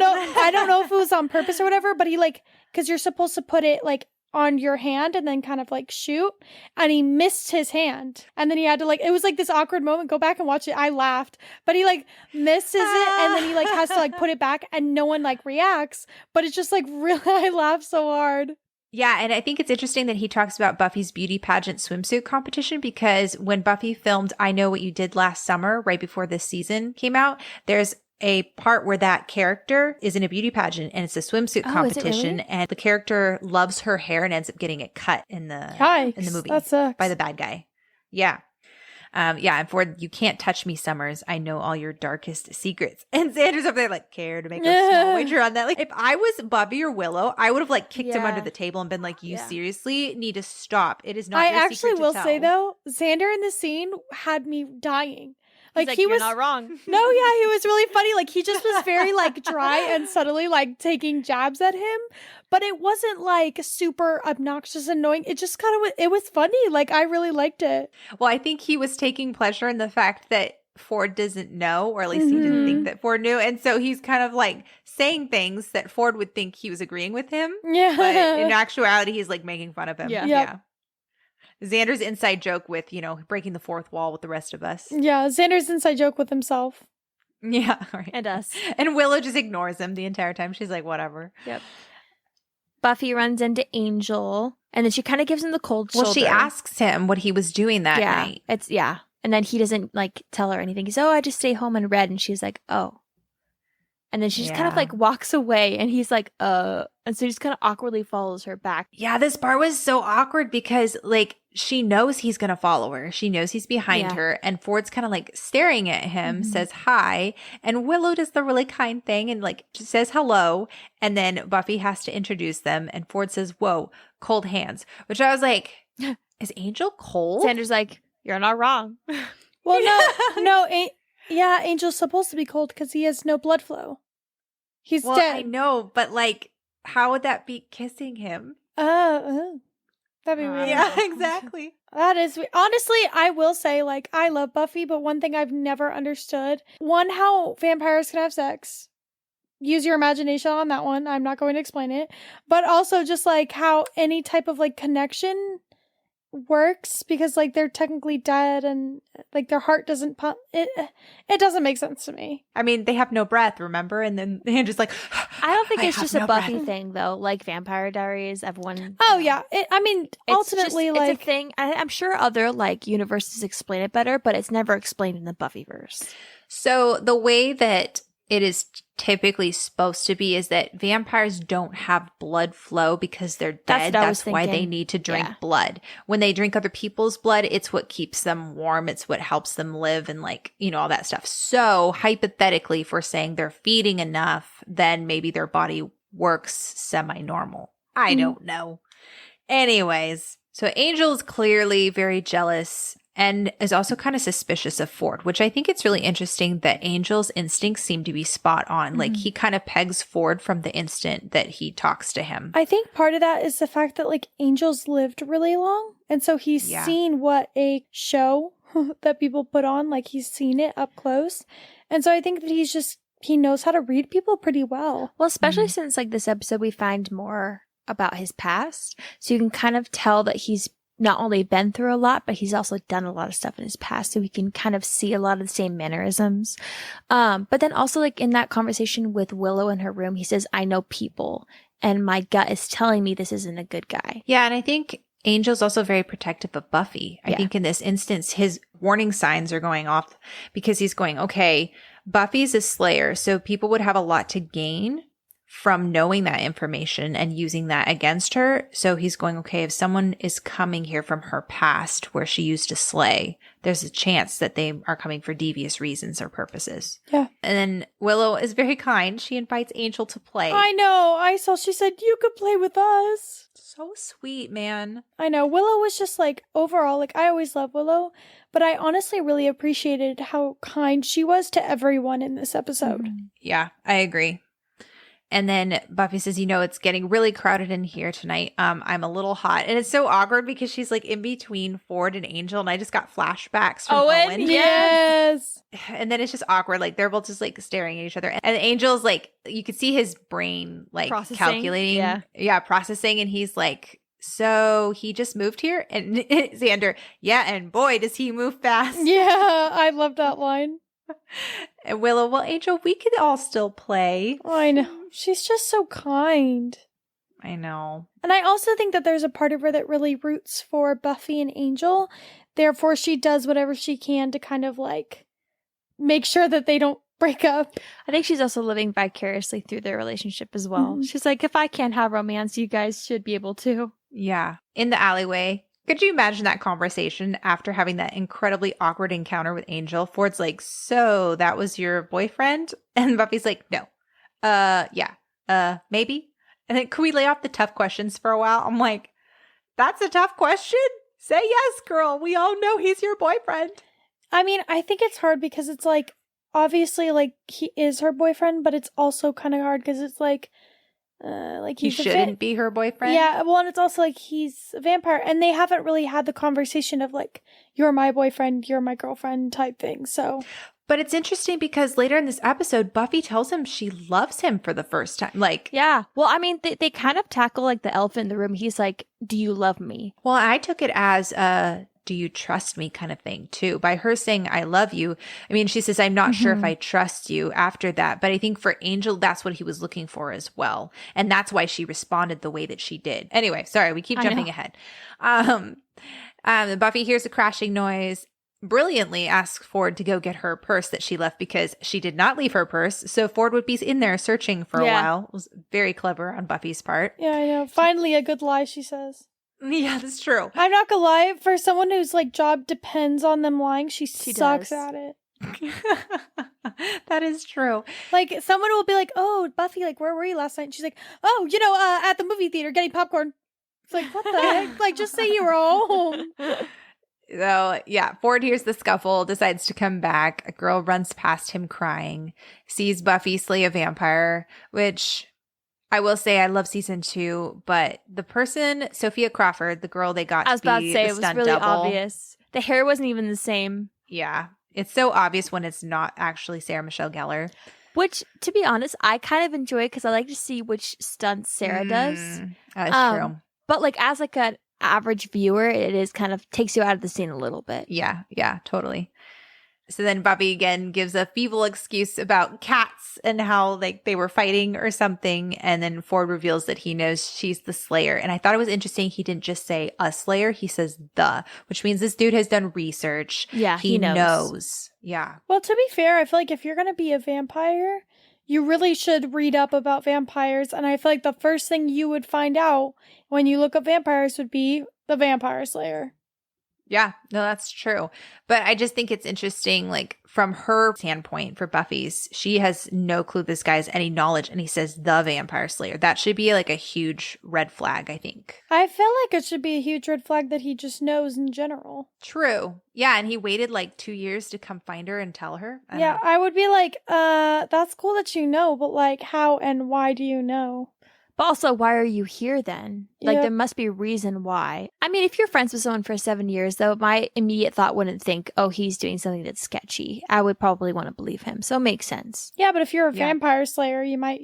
know if it was on purpose or whatever, but he like, because you're supposed to put it like on your hand and then kind of like shoot, and he missed his hand and then he had to like, it was like this awkward moment. Go back and watch it. I laughed, but he like misses it and then he like has to like put it back and no one like reacts, but it's just like really, I laughed so hard. Yeah, and I think it's interesting that he talks about Buffy's beauty pageant swimsuit competition, because when Buffy filmed I Know What You Did Last Summer, right before this season came out, there's a part where that character is in a beauty pageant and it's a swimsuit competition, really? And the character loves her hair and ends up getting it cut in the movie that sucks. by the bad guy. Yeah. And Ford, you can't touch me, Summers. I know all your darkest secrets. And Xander's over there like, care to make a small wager on that? Like, if I was Buffy or Willow, I would have like kicked him under the table and been like, you seriously need to stop. It is not your secret to tell. I actually will say though, Xander in the scene had me dying. Like he was you're not wrong. No, yeah, he was really funny. Like he just was very like dry and subtly like taking jabs at him, but it wasn't like super obnoxious, annoying. It just kind of it was funny. Like I really liked it. Well, I think he was taking pleasure in the fact that Ford doesn't know, or at least he didn't think that Ford knew, and so he's kind of like saying things that Ford would think he was agreeing with him. Yeah, but in actuality, he's like making fun of him. Yeah. Xander's inside joke with, breaking the fourth wall with the rest of us. Yeah, Xander's inside joke with himself. Yeah, right. And us. And Willow just ignores him the entire time. She's like, whatever. Yep. Buffy runs into Angel, and then she kind of gives him the cold shoulder. Well, she asks him what he was doing that night. And then he doesn't like tell her anything. He's, I just stay home and read. And she's like, oh. And then she just kind of like walks away and he's like, and so he just kind of awkwardly follows her back. Yeah, this part was so awkward because like she knows he's going to follow her. She knows he's behind her. And Ford's kind of like staring at him, says hi. And Willow does the really kind thing and like says hello. And then Buffy has to introduce them. And Ford says, whoa, cold hands. Which I was like, is Angel cold? Xander's like, you're not wrong. Well, no, yeah, Angel's supposed to be cold because he has no blood flow. He's dead. I know, but like, how would that be kissing him? That'd be weird. Yeah, exactly. That is honestly, I will say, like, I love Buffy, but one thing I've never understood: one, how vampires can have sex. Use your imagination on that one. I'm not going to explain it, but also just like how any type of like connection works, because like they're technically dead and like their heart doesn't pump. It doesn't make sense to me. I mean, they have no breath, remember? And then Andrew's like, I don't think it's just a Buffy thing though. Like Vampire Diaries, everyone. Oh yeah, I mean, ultimately, it's a thing. I'm sure other like universes explain it better, but it's never explained in the Buffyverse. So the way that it is typically supposed to be is that vampires don't have blood flow because they're dead. That's why they need to drink blood. When they drink other people's blood, it's what keeps them warm. It's what helps them live and like, you know, all that stuff. So hypothetically, if we're saying they're feeding enough, then maybe their body works semi-normal. I don't know. Anyways, so Angel is clearly very jealous and is also kind of suspicious of Ford, which I think it's really interesting that Angel's instincts seem to be spot on. Like he kind of pegs Ford from the instant that he talks to him. I think part of that is the fact that like Angel's lived really long. And so he's seen what a show that people put on, like he's seen it up close. And so I think that he knows how to read people pretty well. Well, especially since like this episode, we find more about his past. So you can kind of tell that he's not only been through a lot, but he's also done a lot of stuff in his past. So we can kind of see a lot of the same mannerisms. But then also like in that conversation with Willow in her room, he says, I know people and my gut is telling me this isn't a good guy. Yeah. And I think Angel's also very protective of Buffy. I think in this instance, his warning signs are going off because he's going, okay, Buffy's a slayer. So people would have a lot to gain from knowing that information and using that against her. So he's going, okay, if someone is coming here from her past where she used to slay, there's a chance that they are coming for devious reasons or purposes. Yeah. And then Willow is very kind. She invites Angel to play. I know. I saw she said, you could play with us. So sweet, man. I know. Willow was just like, overall, like I always love Willow, but I honestly really appreciated how kind she was to everyone in this episode. Yeah, I agree. And then Buffy says, you know, it's getting really crowded in here tonight. I'm a little hot. And it's so awkward because she's like in between Ford and Angel. And I just got flashbacks from Owen. Yes. And then it's just awkward. Like they're both just like staring at each other. And Angel's like, you could see his brain like calculating. Yeah, processing. And he's like, so he just moved here? And Xander, yeah. And boy, does he move fast. Yeah, I love that line. And Willow, well, Angel, we could all still play. Oh, I know. She's just so kind. I know. And I also think that there's a part of her that really roots for Buffy and Angel. Therefore, she does whatever she can to kind of like make sure that they don't break up. I think she's also living vicariously through their relationship as well. She's like, if I can't have romance, you guys should be able to. Yeah. In the alleyway. Could you imagine that conversation after having that incredibly awkward encounter with Angel? Ford's like, so that was your boyfriend? And Buffy's like, no. Yeah. Maybe. And then could we lay off the tough questions for a while? I'm like, that's a tough question? Say yes, girl. We all know he's your boyfriend. I mean, I think it's hard because it's like, obviously, like, he is her boyfriend, but it's also kind of hard because it's like he shouldn't be her boyfriend. Yeah, well, and it's also like he's a vampire, and they haven't really had the conversation of like, you're my boyfriend, you're my girlfriend type thing. So, but it's interesting because later in this episode, Buffy tells him she loves him for the first time. Like, yeah, well, I mean, they kind of tackle like the elephant in the room. He's like, "Do you love me?" Well, I took it as do you trust me kind of thing too. By her saying, I love you. I mean, she says, I'm not sure if I trust you after that. But I think for Angel, that's what he was looking for as well. And that's why she responded the way that she did. Anyway, sorry, we keep jumping ahead. Buffy hears a crashing noise brilliantly asks Ford to go get her purse that she left because she did not leave her purse. So Ford would be in there searching for a while. It was very clever on Buffy's part. Yeah, I know. Finally, a good lie, she says. Yeah, that's true. I'm not gonna lie. For someone whose like job depends on them lying, she sucks does. at it. That is true. Like, someone will be like, "Oh, Buffy, like, where were you last night?" And she's like, "Oh, at the movie theater getting popcorn." It's like, what the heck? Like, just say you were home. So, yeah, Ford hears the scuffle, decides to come back. A girl runs past him crying, sees Buffy slay a vampire, which I will say I love season 2, but the person, Sophia Crawford, the girl they got I was to about be to say, the it was stunt really double. obvious. The hair wasn't even the same. Yeah, it's so obvious when it's not actually Sarah Michelle Gellar. Which, to be honest, I kind of enjoy because I like to see which stunts Sarah does. That's true. But like as like an average viewer, it is kind of takes you out of the scene a little bit. Yeah, totally. So then Buffy again gives a feeble excuse about cats and how like they were fighting or something. And then Ford reveals that he knows she's the Slayer. And I thought it was interesting. He didn't just say a Slayer. He says the, which means this dude has done research. Yeah, he knows. Yeah. Well, to be fair, I feel like if you're going to be a vampire, you really should read up about vampires. And I feel like the first thing you would find out when you look up vampires would be the Vampire Slayer. Yeah, no, that's true. But I just think it's interesting, like from her standpoint for Buffy's, she has no clue this guy has any knowledge. And he says the Vampire Slayer. That should be like a huge red flag, I think. I feel like it should be a huge red flag that he just knows in general. True. Yeah. And he waited like 2 years to come find her and tell her. Yeah, I would be like, that's cool that you know, but like, how and why do you know? But also, why are you here then? Like, Yeah. there must be a reason why. I mean, if you're friends with someone for 7 years, though, my immediate thought wouldn't think, oh, he's doing something that's sketchy. I would probably want to believe him. So it makes sense. Yeah, but if you're a Yeah. vampire slayer, you might,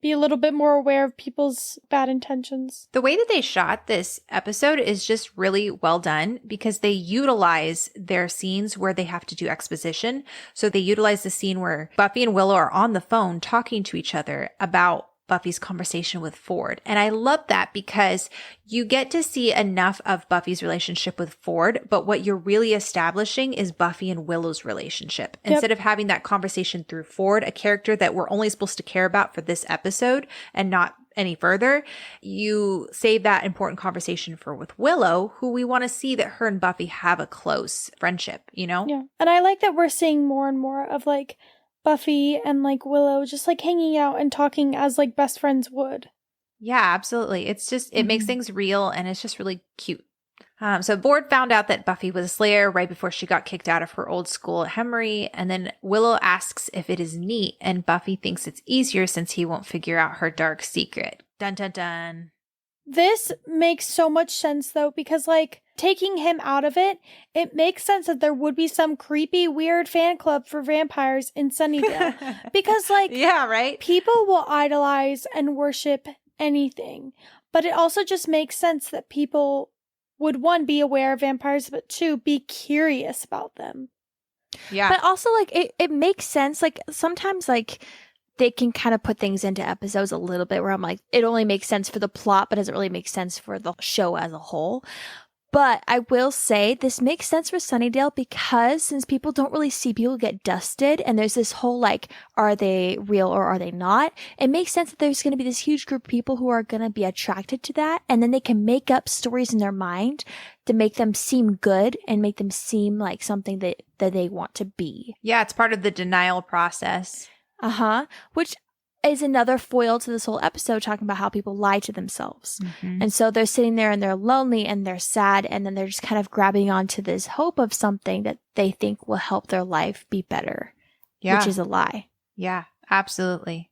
be a little bit more aware of people's bad intentions. The way that they shot this episode is just really well done because they utilize their scenes where they have to do exposition. So they utilize the scene where Buffy and Willow are on the phone talking to each other about Buffy's conversation with Ford. And I love that because you get to see enough of Buffy's relationship with Ford, but what you're really establishing is Buffy and Willow's relationship. Yep. Instead of having that conversation through Ford, a character that we're only supposed to care about for this episode and not any further, you save that important conversation for with Willow, who we want to see that her and Buffy have a close friendship, Yeah. And I like that we're seeing more and more of like Buffy and like Willow just like hanging out and talking as like best friends would. Yeah, absolutely. It's just, it makes things real and it's just really cute. So Ford found out that Buffy was a Slayer right before she got kicked out of her old school at Hemery. And then Willow asks if it is neat and Buffy thinks it's easier since he won't figure out her dark secret. Dun, dun, dun. This makes so much sense though, because like taking him out of it, it makes sense that there would be some creepy, weird fan club for vampires in Sunnydale. Because like, yeah, right? people will idolize and worship anything. But it also just makes sense that people would, one, be aware of vampires, but two, be curious about them. Yeah. But also, like, it makes sense. Like, sometimes, like, they can kind of put things into episodes a little bit where I'm like, it only makes sense for the plot, but doesn't really make sense for the show as a whole. But I will say this makes sense for Sunnydale because since people don't really see people get dusted and there's this whole like, are they real or are they not? It makes sense that there's going to be this huge group of people who are going to be attracted to that. And then they can make up stories in their mind to make them seem good and make them seem like something that they want to be. Yeah, it's part of the denial process. Which is another foil to this whole episode talking about how people lie to themselves. And so they're sitting there and they're lonely and they're sad and then they're just kind of grabbing onto this hope of something that they think will help their life be better, which is a lie. Yeah, absolutely.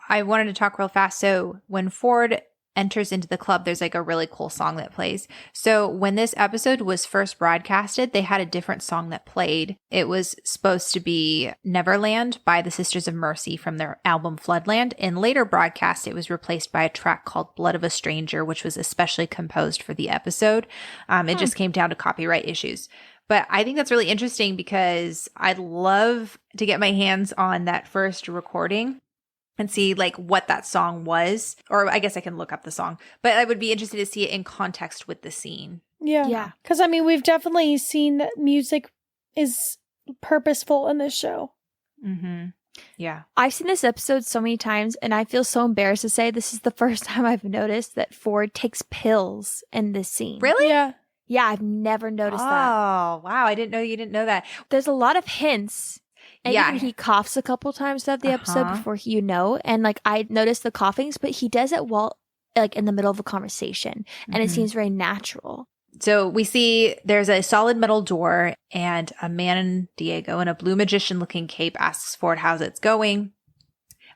I wanted to talk real fast. So when Ford enters into the club, there's like a really cool song that plays. So when this episode was first broadcasted, they had a different song that played. It was supposed to be Neverland by the Sisters of Mercy from their album Floodland. In later broadcasts, it was replaced by a track called Blood of a Stranger, which was especially composed for the episode. It just came down to copyright issues. But I think that's really interesting because I'd love to get my hands on that first recording and see like what that song was. Or I guess I can look up the song. But I would be interested to see it in context with the scene. Yeah. Because, I mean, we've definitely seen that music is purposeful in this show. Mm-hmm. Yeah. I've seen this episode so many times, and I feel so embarrassed to say this is the first time I've noticed that Ford takes pills in this scene. Really? Yeah. Yeah, I've never noticed that. Oh, wow. I didn't know you didn't know that. There's a lot of hints. And Yeah. even he coughs a couple times throughout the episode before and like I noticed the coughings, but he does it while like in the middle of a conversation, and it seems very natural. So we see there's a solid metal door, and a man, Diego, in a blue magician-looking cape asks Ford how's it's going.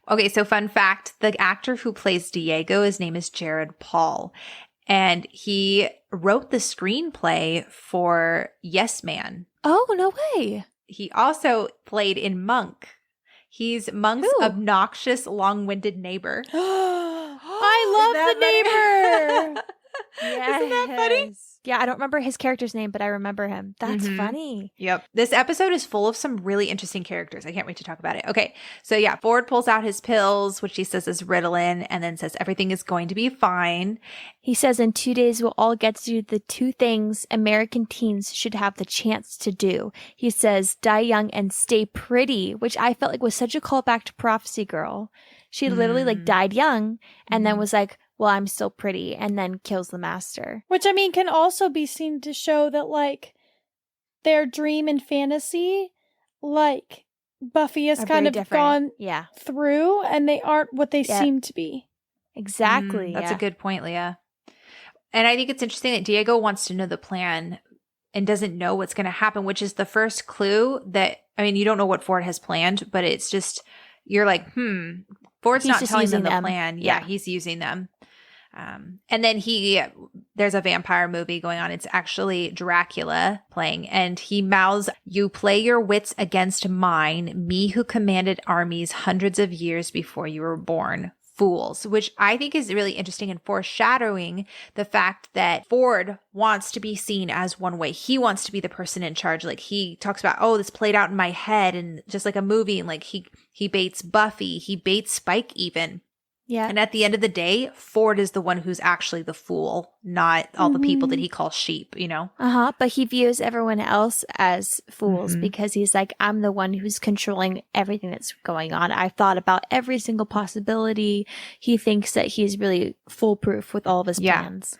Okay, so fun fact, the actor who plays Diego, his name is Jared Paul, and he wrote the screenplay for Yes Man. Oh, no way. He also played in Monk. He's Monk's Ooh. obnoxious, long-winded neighbor. I love the neighbor. Yes. Isn't that funny? Yeah, I don't remember his character's name, but I remember him. That's funny. Yep. This episode is full of some really interesting characters. I can't wait to talk about it. Okay. So yeah, Ford pulls out his pills, which he says is Ritalin, and then says everything is going to be fine. He says in 2 days we'll all get to do the 2 things American teens should have the chance to do. He says die young and stay pretty, which I felt like was such a callback to Prophecy Girl. She literally like died young and then was like, well, I'm still pretty, and then kills the master. Which, I mean, can also be seen to show that, like, their dream and fantasy, like, Buffy has kind of gone through, and they aren't what they seem to be. Exactly. That's a good point, Leah. And I think it's interesting that Diego wants to know the plan and doesn't know what's going to happen, which is the first clue that, I mean, you don't know what Ford has planned, but it's just, you're like, Ford's not telling them the plan. Yeah, he's using them. And then there's a vampire movie going on. It's actually Dracula playing, and he mouths, "You play your wits against mine, me who commanded armies hundreds of years before you were born. Fools," which I think is really interesting and foreshadowing the fact that Ford wants to be seen as one way. He wants to be the person in charge. Like he talks about, oh, this played out in my head, and just like a movie, and like he baits Buffy, he baits Spike even. Yeah. And at the end of the day, Ford is the one who's actually the fool, not all the people that he calls sheep, you know? But he views everyone else as fools because he's like, I'm the one who's controlling everything that's going on. I've thought about every single possibility. He thinks that he's really foolproof with all of his plans.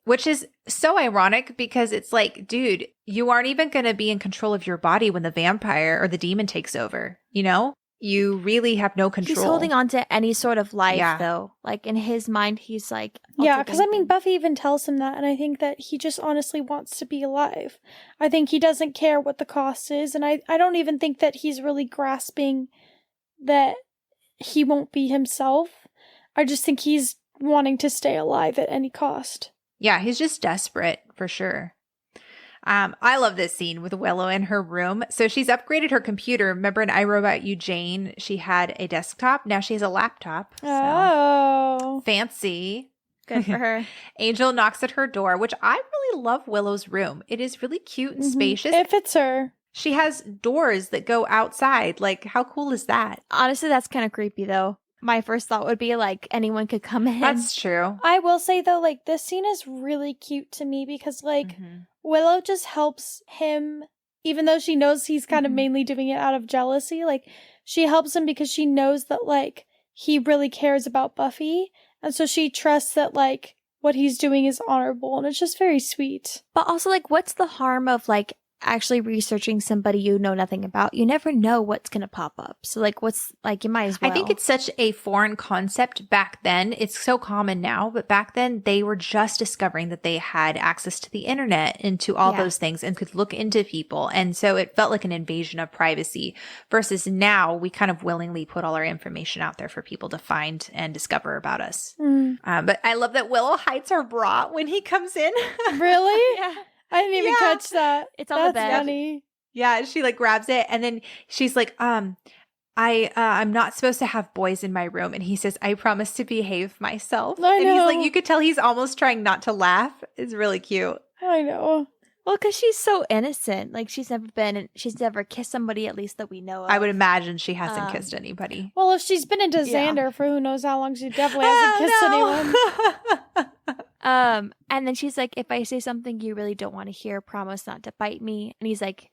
Which is so ironic because it's like, dude, you aren't even going to be in control of your body when the vampire or the demon takes over, you know? You really have no control. He's holding on to any sort of life, though. Like, in his mind, he's like... Yeah, because, I mean, Buffy even tells him that, and I think that he just honestly wants to be alive. I think he doesn't care what the cost is, and I don't even think that he's really grasping that he won't be himself. I just think he's wanting to stay alive at any cost. Yeah, he's just desperate, for sure. I love this scene with Willow in her room. So she's upgraded her computer. Remember in I, Robot You, Jane, she had a desktop. Now she has a laptop. So Oh. fancy. Good for her. Angel knocks at her door, which I really love Willow's room. It is really cute and spacious. It fits her. She has doors that go outside. Like, how cool is that? Honestly, that's kind of creepy, though. My first thought would be, like, anyone could come in. That's true. I will say, though, like, this scene is really cute to me because, like, Willow just helps him, even though she knows he's kind of mainly doing it out of jealousy. Like, she helps him because she knows that, like, he really cares about Buffy. And so she trusts that, like, what he's doing is honorable. And it's just very sweet. But also, like, what's the harm of, like, actually researching somebody you know nothing about? You never know what's going to pop up. So, like, you might as well. I think it's such a foreign concept back then. It's so common now, but back then they were just discovering that they had access to the internet and to all those things and could look into people. And so it felt like an invasion of privacy versus now we kind of willingly put all our information out there for people to find and discover about us. But I love that Willow hides her bra when he comes in. Really? Yeah. I didn't even catch that. It's on the bed. That's funny. Yeah, she like grabs it and then she's like, I'm not supposed to have boys in my room. And he says, I promise to behave myself. I know. And he's like, you could tell he's almost trying not to laugh. It's really cute. I know. Well, because she's so innocent. Like, she's never kissed somebody, at least that we know of. I would imagine she hasn't kissed anybody. Well, if she's been into Xander for who knows how long, she definitely hasn't kissed anyone. And then she's like, if I say something you really don't want to hear, promise not to bite me. And he's like,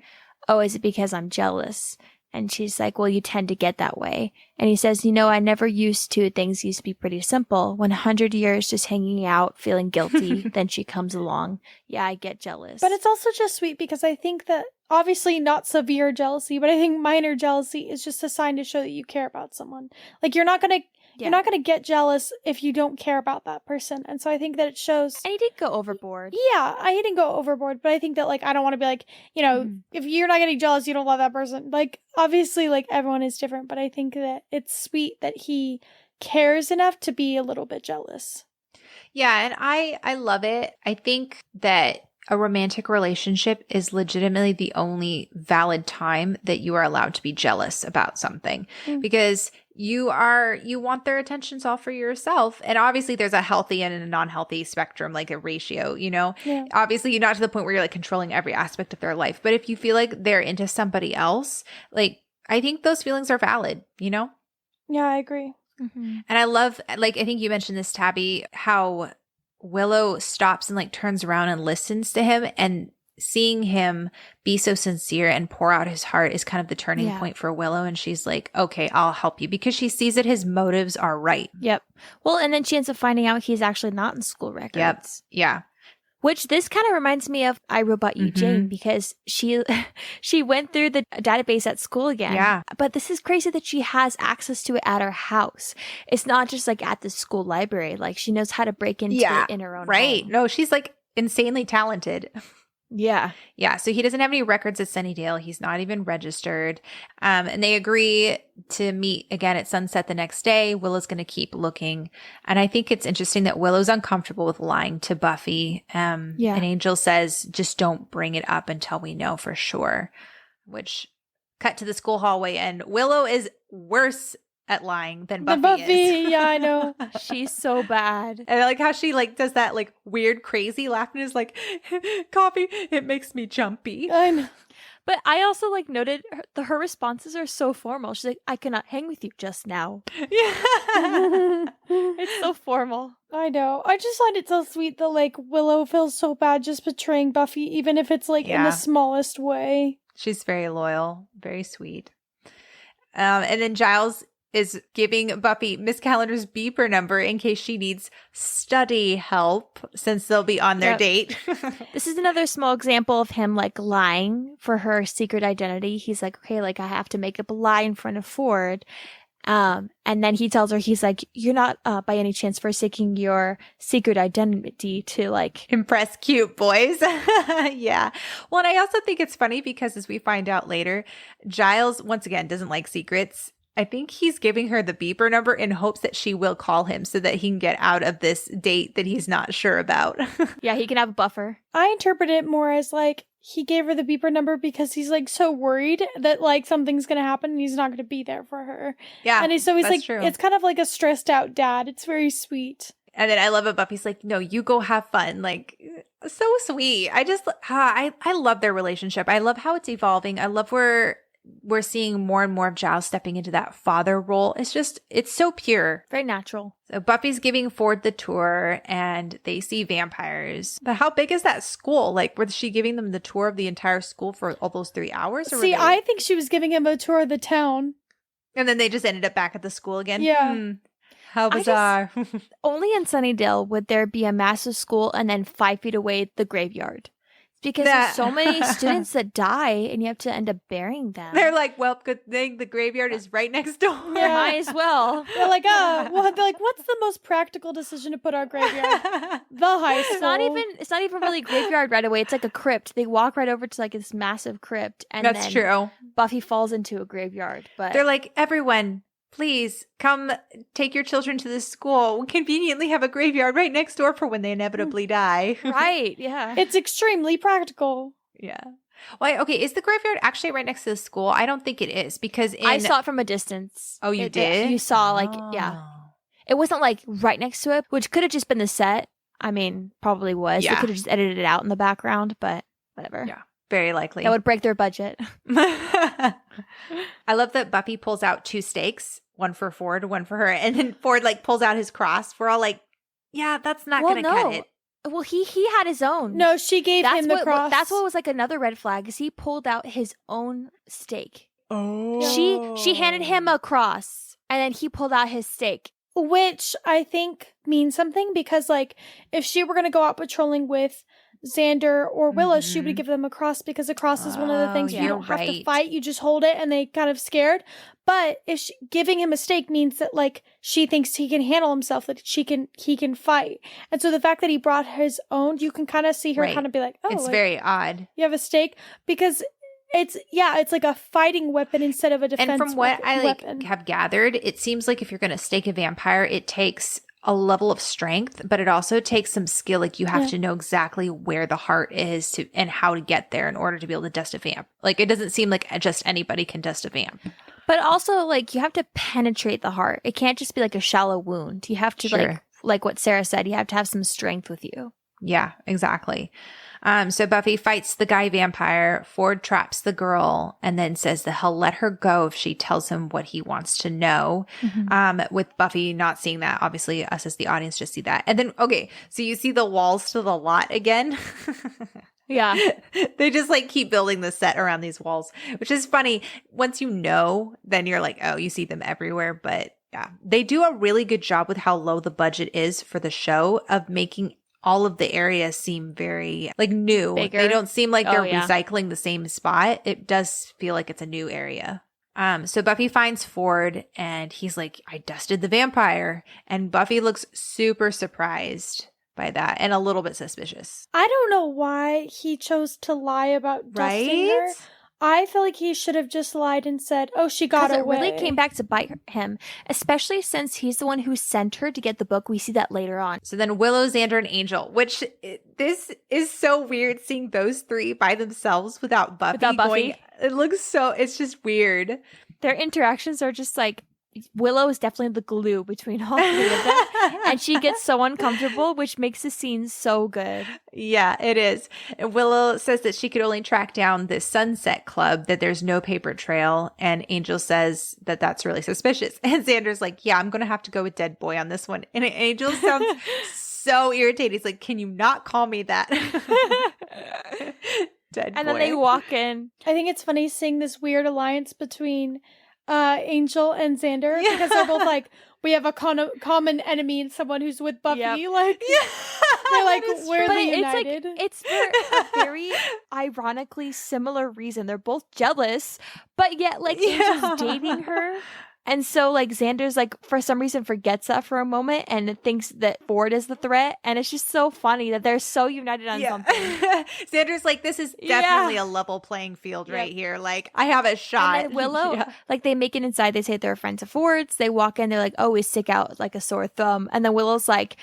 oh, is it because I'm jealous? And she's like, well, you tend to get that way. And he says, I never used to. Things used to be pretty simple. 100 years just hanging out, feeling guilty. Then she comes along. Yeah, I get jealous. But it's also just sweet because I think that obviously not severe jealousy, but I think minor jealousy is just a sign to show that you care about someone. Like you're not gonna get jealous if you don't care about that person. And so I think that it shows. And he did go overboard. Yeah, I didn't go overboard, but I think that like I don't want to be like, if you're not getting jealous, you don't love that person. Like obviously like everyone is different, but I think that it's sweet that he cares enough to be a little bit jealous. Yeah, and I love it. I think that a romantic relationship is legitimately the only valid time that you are allowed to be jealous about something because you want their attentions all for yourself. And obviously there's a healthy and a non-healthy spectrum, like a ratio, Yeah. Obviously you're not to the point where you're like controlling every aspect of their life. But if you feel like they're into somebody else, like I think those feelings are valid, Yeah, I agree. Mm-hmm. And I love, like, I think you mentioned this, Tabby, how Willow stops and like turns around and listens to him, and seeing him be so sincere and pour out his heart is kind of the turning point for Willow. And she's like, okay, I'll help you, because she sees that his motives are right. Yep. Well, and then she ends up finding out he's actually not in school records. Yep. Yeah. Which this kind of reminds me of I, Robot You, Jane, because she went through the database at school again. Yeah. But this is crazy that she has access to it at her house. It's not just like at the school library. Like she knows how to break into it in her own home. No, she's like insanely talented. Yeah. Yeah. So he doesn't have any records at Sunnydale. He's not even registered. And they agree to meet again at sunset the next day. Willow's going to keep looking. And I think it's interesting that Willow's uncomfortable with lying to Buffy. And Angel says, just don't bring it up until we know for sure. Which cut to the school hallway, and Willow is worse at lying than Buffy is. Yeah, I know. She's so bad. And I like how she like does that like weird crazy laugh and is like, coffee, it makes me jumpy. I know. But I also like noted her responses are so formal. She's like, I cannot hang with you just now. Yeah. It's so formal. I know. I just find it so sweet that like Willow feels so bad just betraying Buffy, even if it's like in the smallest way. She's very loyal, very sweet. And then Giles is giving Buffy Miss Calendar's beeper number in case she needs study help, since they'll be on their date. This is another small example of him like lying for her secret identity. He's like, okay, like I have to make up a lie in front of Ford. And then he tells her, he's like, you're not by any chance forsaking your secret identity to like impress cute boys. Yeah. Well, and I also think it's funny because as we find out later, Giles once again doesn't like secrets. I think he's giving her the beeper number in hopes that she will call him so that he can get out of this date that he's not sure about. Yeah, he can have a buffer. I interpret it more as like he gave her the beeper number because he's like so worried that like something's going to happen and he's not going to be there for her. Yeah. And so he's like, true. It's kind of like a stressed out dad. It's very sweet. And then I love it. Buffy's like, no, you go have fun. Like, so sweet. I just, I love their relationship. I love how it's evolving. I love where we're seeing more and more of Giles stepping into that father role. It's so pure. Very natural. So Buffy's giving Ford the tour and they see vampires. But how big is that school? Like, was she giving them the tour of the entire school for all those 3 hours? Or see, I think she was giving him a tour of the town. And then they just ended up back at the school again? Yeah. How bizarre. Only in Sunnydale would there be a massive school and then 5 feet away the graveyard. Because there's so many students that die and you have to end up burying them. They're like, well, good thing the graveyard is right next door. Yeah. Might as well. They're like, what's the most practical decision to put our graveyard? The high school. It's not even really graveyard right away. It's like a crypt. They walk right over to like this massive crypt, and that's then true. Buffy falls into a graveyard. But they're like, everyone, please come take your children to this school. We conveniently have a graveyard right next door for when they inevitably die. Right, yeah. It's extremely practical. Yeah. Well, okay, is the graveyard actually right next to the school? I don't think it is, because I saw it from a distance. Oh, you did? You saw yeah. It wasn't like right next to it, which could have just been the set. I mean, probably was. Yeah. They could have just edited it out in the background, but whatever. Yeah. Very likely. That would break their budget. I love that Buffy pulls out 2 stakes, one for Ford, one for her, and then Ford like pulls out his cross. We're all like, yeah, that's not going to cut it. Well, he had his own. No, she gave him the cross. That's what was like another red flag, is he pulled out his own stake. Oh. She handed him a cross, and then he pulled out his stake. Which I think means something, because, like, if she were going to go out patrolling with Xander or Willow, she would give them a cross, because a cross is one of the things you don't have to fight. You just hold it, and they kind of scared. But if giving him a stake means that, like, she thinks he can handle himself, that he can fight. And so the fact that he brought his own, you can kind of see her kind of be like, oh, it's like, very odd. You have a stake, because it's like a fighting weapon instead of a defense weapon. And from what I have gathered, it seems like if you're going to stake a vampire, it takes a level of strength, but it also takes some skill. Like, you have to know exactly where the heart is and how to get there in order to be able to dust a vamp. Like, it doesn't seem like just anybody can dust a vamp. But also, like, you have to penetrate the heart. It can't just be like a shallow wound. You have to like what Sarah said, you have to have some strength with you. Yeah, exactly. So Buffy fights the guy vampire. Ford traps the girl and then says that he'll let her go if she tells him what he wants to know. With Buffy not seeing that, obviously us as the audience just see that. And then, okay, so you see the walls to the lot again. Yeah. They just like keep building the set around these walls, which is funny. Once you know, then you're like, oh, you see them everywhere. But yeah, they do a really good job with how low the budget is for the show of making all of the areas seem very like new. Bigger. They don't seem like they're recycling the same spot. It does feel like it's a new area. So Buffy finds Ford and he's like, I dusted the vampire. And Buffy looks super surprised by that and a little bit suspicious. I don't know why he chose to lie about dusting her. I feel like he should have just lied and said, oh, she got away. It really came back to bite him, especially since he's the one who sent her to get the book. We see that later on. So then Willow, Xander, and Angel, which this is so weird seeing those three by themselves without Buffy. Going, it's just weird. Their interactions are just like, Willow is definitely the glue between all three of them. And she gets so uncomfortable, which makes the scene so good. Yeah, it is. And Willow says that she could only track down this Sunset Club, that there's no paper trail. And Angel says that that's really suspicious. And Xander's like, yeah, I'm going to have to go with Dead Boy on this one. And Angel sounds so irritated. He's like, can you not call me that? Dead Boy. And then they walk in. I think it's funny seeing this weird alliance between Angel and Xander, because they're both like, we have a common enemy and someone who's with Buffy. Yep. Like, they're like, we're united. It's for a very ironically similar reason. They're both jealous, but yet like Angel's dating her. And so, like, Xander's, like, for some reason forgets that for a moment and thinks that Ford is the threat. And it's just so funny that they're so united on something. Xander's like, this is definitely a level playing field right here. Like, I have a shot. And then Willow, like, they make it inside. They say they're friends of Ford's. They walk in. They're like, oh, we stick out like a sore thumb. And then Willow's like,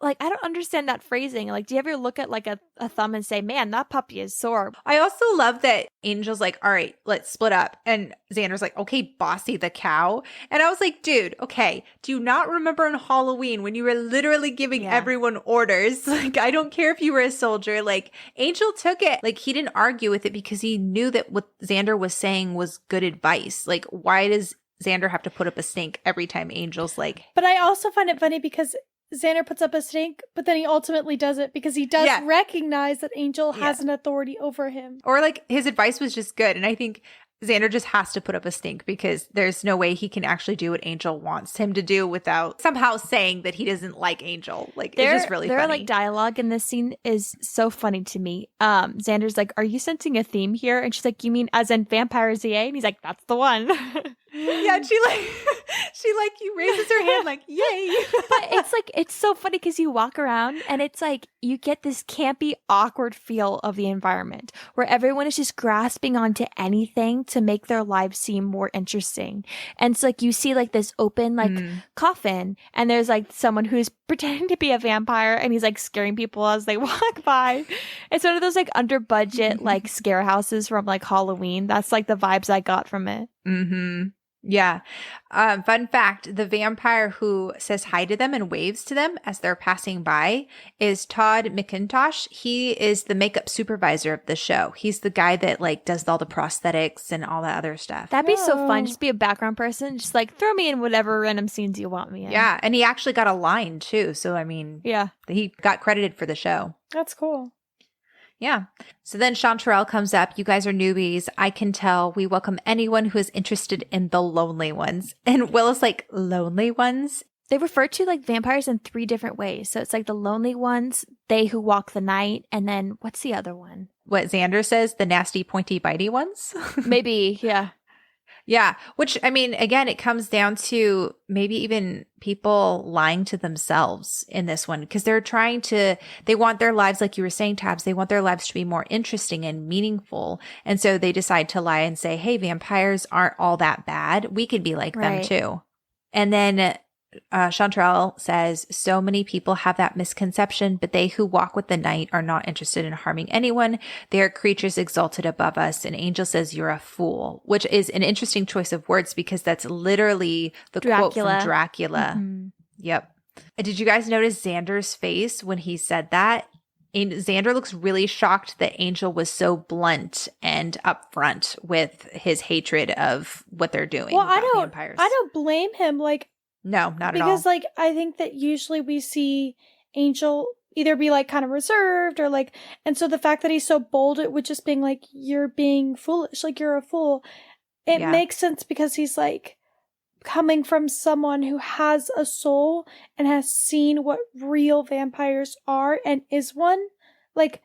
I don't understand that phrasing. Like, do you ever look at like a thumb and say, man, that puppy is sore? I also love that Angel's like, all right, let's split up. And Xander's like, okay, Bossy the cow. And I was like, dude, okay, do you not remember on Halloween when you were literally giving everyone orders? Like, I don't care if you were a soldier. Like, Angel took it. Like, he didn't argue with it because he knew that what Xander was saying was good advice. Like, why does Xander have to put up a stink every time Angel's like... But I also find it funny because Xander puts up a stink, but then he ultimately does it because he does recognize that Angel has an authority over him. Or like his advice was just good. And I think Xander just has to put up a stink because there's no way he can actually do what Angel wants him to do without somehow saying that he doesn't like Angel. Like, it's just really funny. Their like dialogue in this scene is so funny to me. Xander's like, are you sensing a theme here? And she's like, you mean as in Vampire ZA? And he's like, that's the one. Yeah, and she raises her hand like, yay. But it's like, it's so funny because you walk around and it's like, you get this campy, awkward feel of the environment where everyone is just grasping onto anything to make their lives seem more interesting. And it's like, you see like this open like coffin and there's like someone who's pretending to be a vampire and he's like scaring people as they walk by. It's one of those like under budget like scare houses from like Halloween. That's like the vibes I got from it. Mm-hmm. Yeah. Fun fact, the vampire who says hi to them and waves to them as they're passing by is Todd McIntosh. He is the makeup supervisor of the show. He's the guy that like does all the prosthetics and all that other stuff. That'd be so fun. Whoa. Just be a background person. Just like throw me in whatever random scenes you want me in. Yeah. And he actually got a line too. So, I mean, Yeah. he got credited for the show. That's cool. Yeah. So then Chanterelle comes up. You guys are newbies. I can tell. We welcome anyone who is interested in the lonely ones. And Willow's like, lonely ones? They refer to like vampires in 3 different ways. So it's like the lonely ones, they who walk the night, and then what's the other one? What Xander says, the nasty, pointy, bitey ones? Maybe, yeah. Yeah. Which, I mean, again, it comes down to maybe even people lying to themselves in this one because they want their lives, like you were saying, Tabs, they want their lives to be more interesting and meaningful. And so they decide to lie and say, hey, vampires aren't all that bad. We could be like them too. And then Chanterelle says, so many people have that misconception, but they who walk with the night are not interested in harming anyone. They are creatures exalted above us. And Angel says, you're a fool, which is an interesting choice of words because that's literally the quote from Dracula. Mm-hmm. Yep. Did you guys notice Xander's face when he said that? And Xander looks really shocked that Angel was so blunt and upfront with his hatred of what they're doing. Well, vampires. I don't blame him. Like, no, not at all. because like I think that usually we see Angel either be like kind of reserved or like, and so the fact that he's so bold with just being like, you're being foolish, like you're a fool, it makes sense because he's like coming from someone who has a soul and has seen what real vampires are and is one. Like,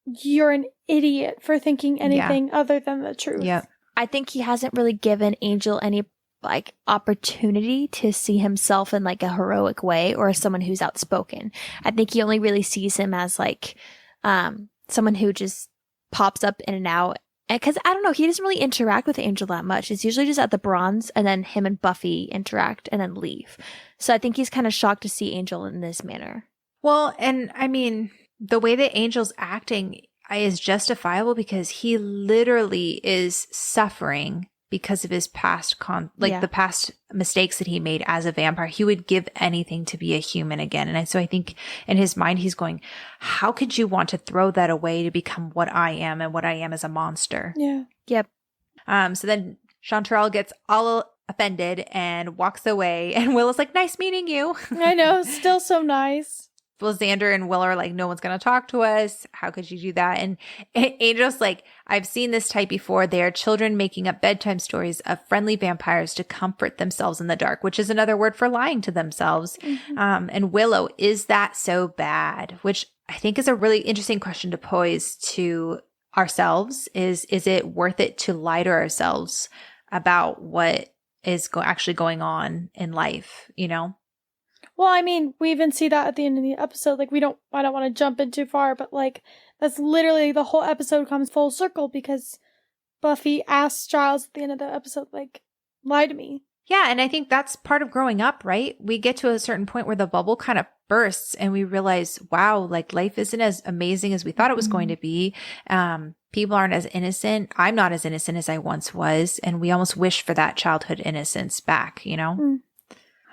you're an idiot for thinking anything other than the truth. Yeah. I think he hasn't really given Angel any like opportunity to see himself in like a heroic way or as someone who's outspoken. I think he only really sees him as like someone who just pops up in and out. Because I don't know, he doesn't really interact with Angel that much. It's usually just at the Bronze and then him and Buffy interact and then leave. So I think he's kind of shocked to see Angel in this manner. Well, and I mean, the way that Angel's acting is justifiable because he literally is suffering because of his past the past mistakes that he made as a vampire. He would give anything to be a human again. And so I think in his mind, he's going, how could you want to throw that away to become what I am and what I am as a monster? Yeah. Yep. So then Chanterelle gets all offended and walks away. And Will is like, nice meeting you. I know. Still so nice. Well, Xander and Will are like, no one's going to talk to us. How could you do that? And Angel's like, I've seen this type before. They are children making up bedtime stories of friendly vampires to comfort themselves in the dark, which is another word for lying to themselves. Mm-hmm. And Willow, is that so bad? Which I think is a really interesting question to pose to ourselves. Is it worth it to lie to ourselves about what is actually going on in life, you know? Well, I mean, we even see that at the end of the episode. Like, I don't want to jump in too far, but like, that's literally the whole episode comes full circle because Buffy asks Giles at the end of the episode, like, lie to me. Yeah, and I think that's part of growing up, right? We get to a certain point where the bubble kind of bursts and we realize, wow, like life isn't as amazing as we thought it was going to be. People aren't as innocent. I'm not as innocent as I once was. And we almost wish for that childhood innocence back, you know? Mm.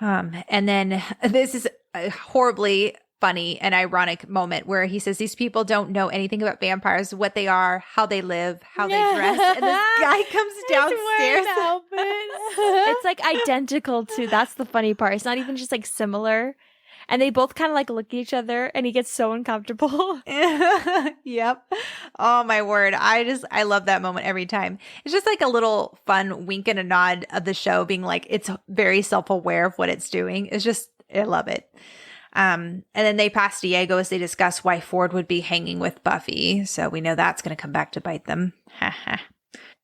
And then this is a horribly funny and ironic moment where he says these people don't know anything about vampires, what they are, how they live, how they dress. And this guy comes downstairs. It's like identical to, that's the funny part. It's not even just like similar. And they both kind of like look at each other and he gets so uncomfortable. Yep. Oh my word. I love that moment every time. It's just like a little fun wink and a nod of the show being like, it's very self-aware of what it's doing. It's just, I love it. And then they pass Diego as they discuss why Ford would be hanging with Buffy. So we know that's going to come back to bite them.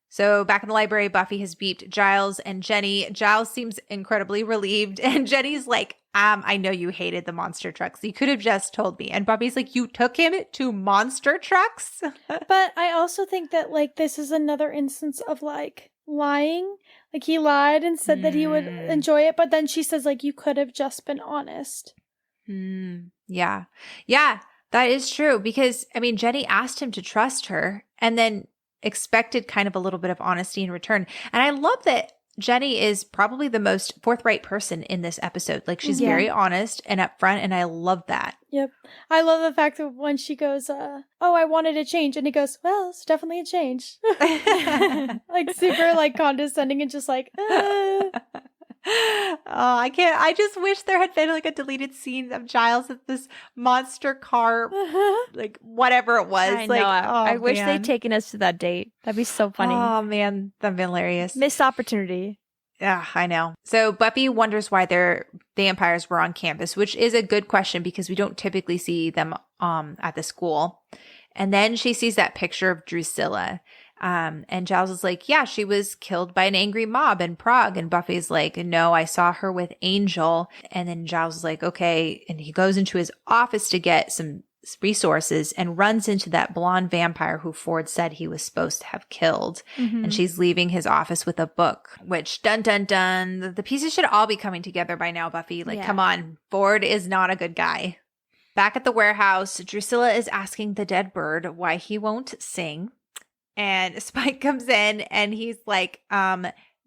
So back in the library, Buffy has beeped Giles and Jenny. Giles seems incredibly relieved. And Jenny's like, I know you hated the monster trucks. You could have just told me. And Buffy's like, you took him to monster trucks? But I also think that like this is another instance of like lying. Like he lied and said that he would enjoy it. But then she says like, you could have just been honest. Yeah. Yeah, that is true. Because I mean, Jenny asked him to trust her and then expected kind of a little bit of honesty in return. And I love that Jenny is probably the most forthright person in this episode. Like, she's very honest and upfront, and I love that. Yep. I love the fact that when she goes, oh, I wanted a change. And he goes, well, it's definitely a change. Like, super, like, condescending and just like, Oh, I can't. I just wish there had been like a deleted scene of Giles at this monster car, like whatever it was. I like, know. oh, I wish man. they'd taken us to that date. That'd be so funny. Oh man, that'd be hilarious. Missed opportunity. Yeah, I know. So Buffy wonders why their vampires were on campus, which is a good question because we don't typically see them at the school. And then she sees that picture of Drusilla. And Giles is like, yeah, she was killed by an angry mob in Prague. And Buffy's like, no, I saw her with Angel. And then Giles is like, okay. And he goes into his office to get some resources and runs into that blonde vampire who Ford said he was supposed to have killed. Mm-hmm. And she's leaving his office with a book, which dun, dun, dun. The pieces should all be coming together by now, Buffy. Like, come on. Ford is not a good guy. Back at the warehouse, Drusilla is asking the dead bird why he won't sing. And Spike comes in and he's like,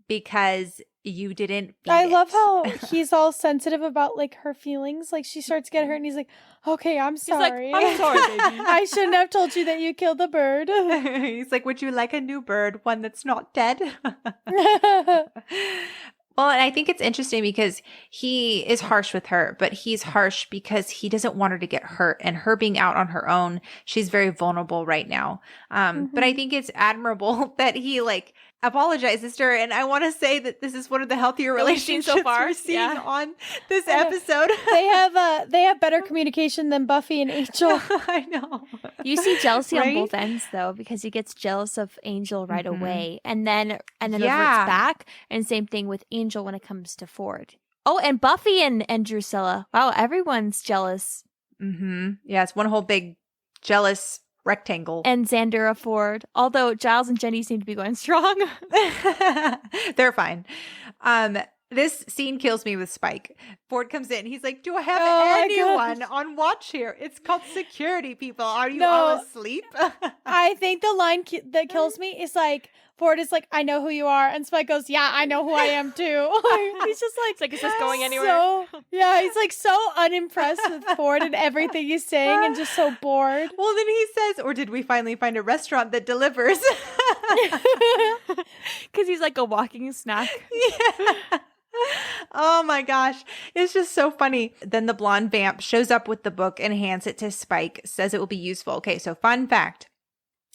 because you didn't feed I love it. how he's all sensitive about like her feelings. Like she starts to get hurt and he's like, okay, I'm sorry. He's like, I'm sorry, baby. I shouldn't have told you that you killed the bird. He's like, would you like a new bird, one that's not dead? Well, and I think it's interesting because he is harsh with her, but he's harsh because he doesn't want her to get hurt. And her being out on her own, she's very vulnerable right now. But I think it's admirable that he like apologizes to her. And I want to say that this is one of the healthier relationships so far. we're seeing on this episode. They have better communication than Buffy and Angel. I know. You see jealousy Right? on both ends though, because he gets jealous of Angel right away and then reverts Yeah. back. And same thing with Angel when it comes to Ford. Oh, and Buffy and Drusilla. Wow, everyone's jealous. Yeah, it's one whole big jealous rectangle. And Xandera Ford. Although Giles and Jenny seem to be going strong. They're fine. This scene kills me with Spike. Ford comes in. He's like, do I have anyone on watch here? It's called security, people. Are you all asleep? I think the line that kills me is like, Ford is like, I know who you are. And Spike goes, yeah, I know who I am too. He's just like, is this going anywhere? He's like so unimpressed with Ford and everything he's saying and just so bored. Well, then he says, or did we finally find a restaurant that delivers? Because he's like a walking snack. Yeah. Oh my gosh. It's just so funny. Then the blonde vamp shows up with the book and hands it to Spike, says it will be useful. Okay, so fun fact.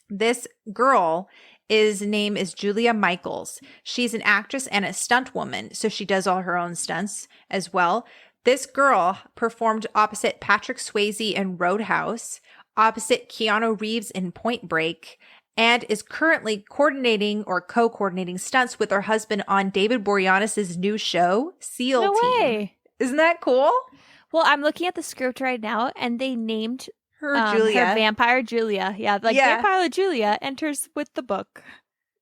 This girl name is Julia Michaels. She's an actress and a stunt woman, so she does all her own stunts as well. This girl performed opposite Patrick Swayze in Roadhouse, opposite Keanu Reeves in Point Break, and is currently coordinating or co-coordinating stunts with her husband on David Boreanaz's new show, SEAL No Team. way. Isn't that cool? Well, I'm looking at the script right now, and they named Her Julia. her vampire Julia. Yeah, vampire Julia enters with the book.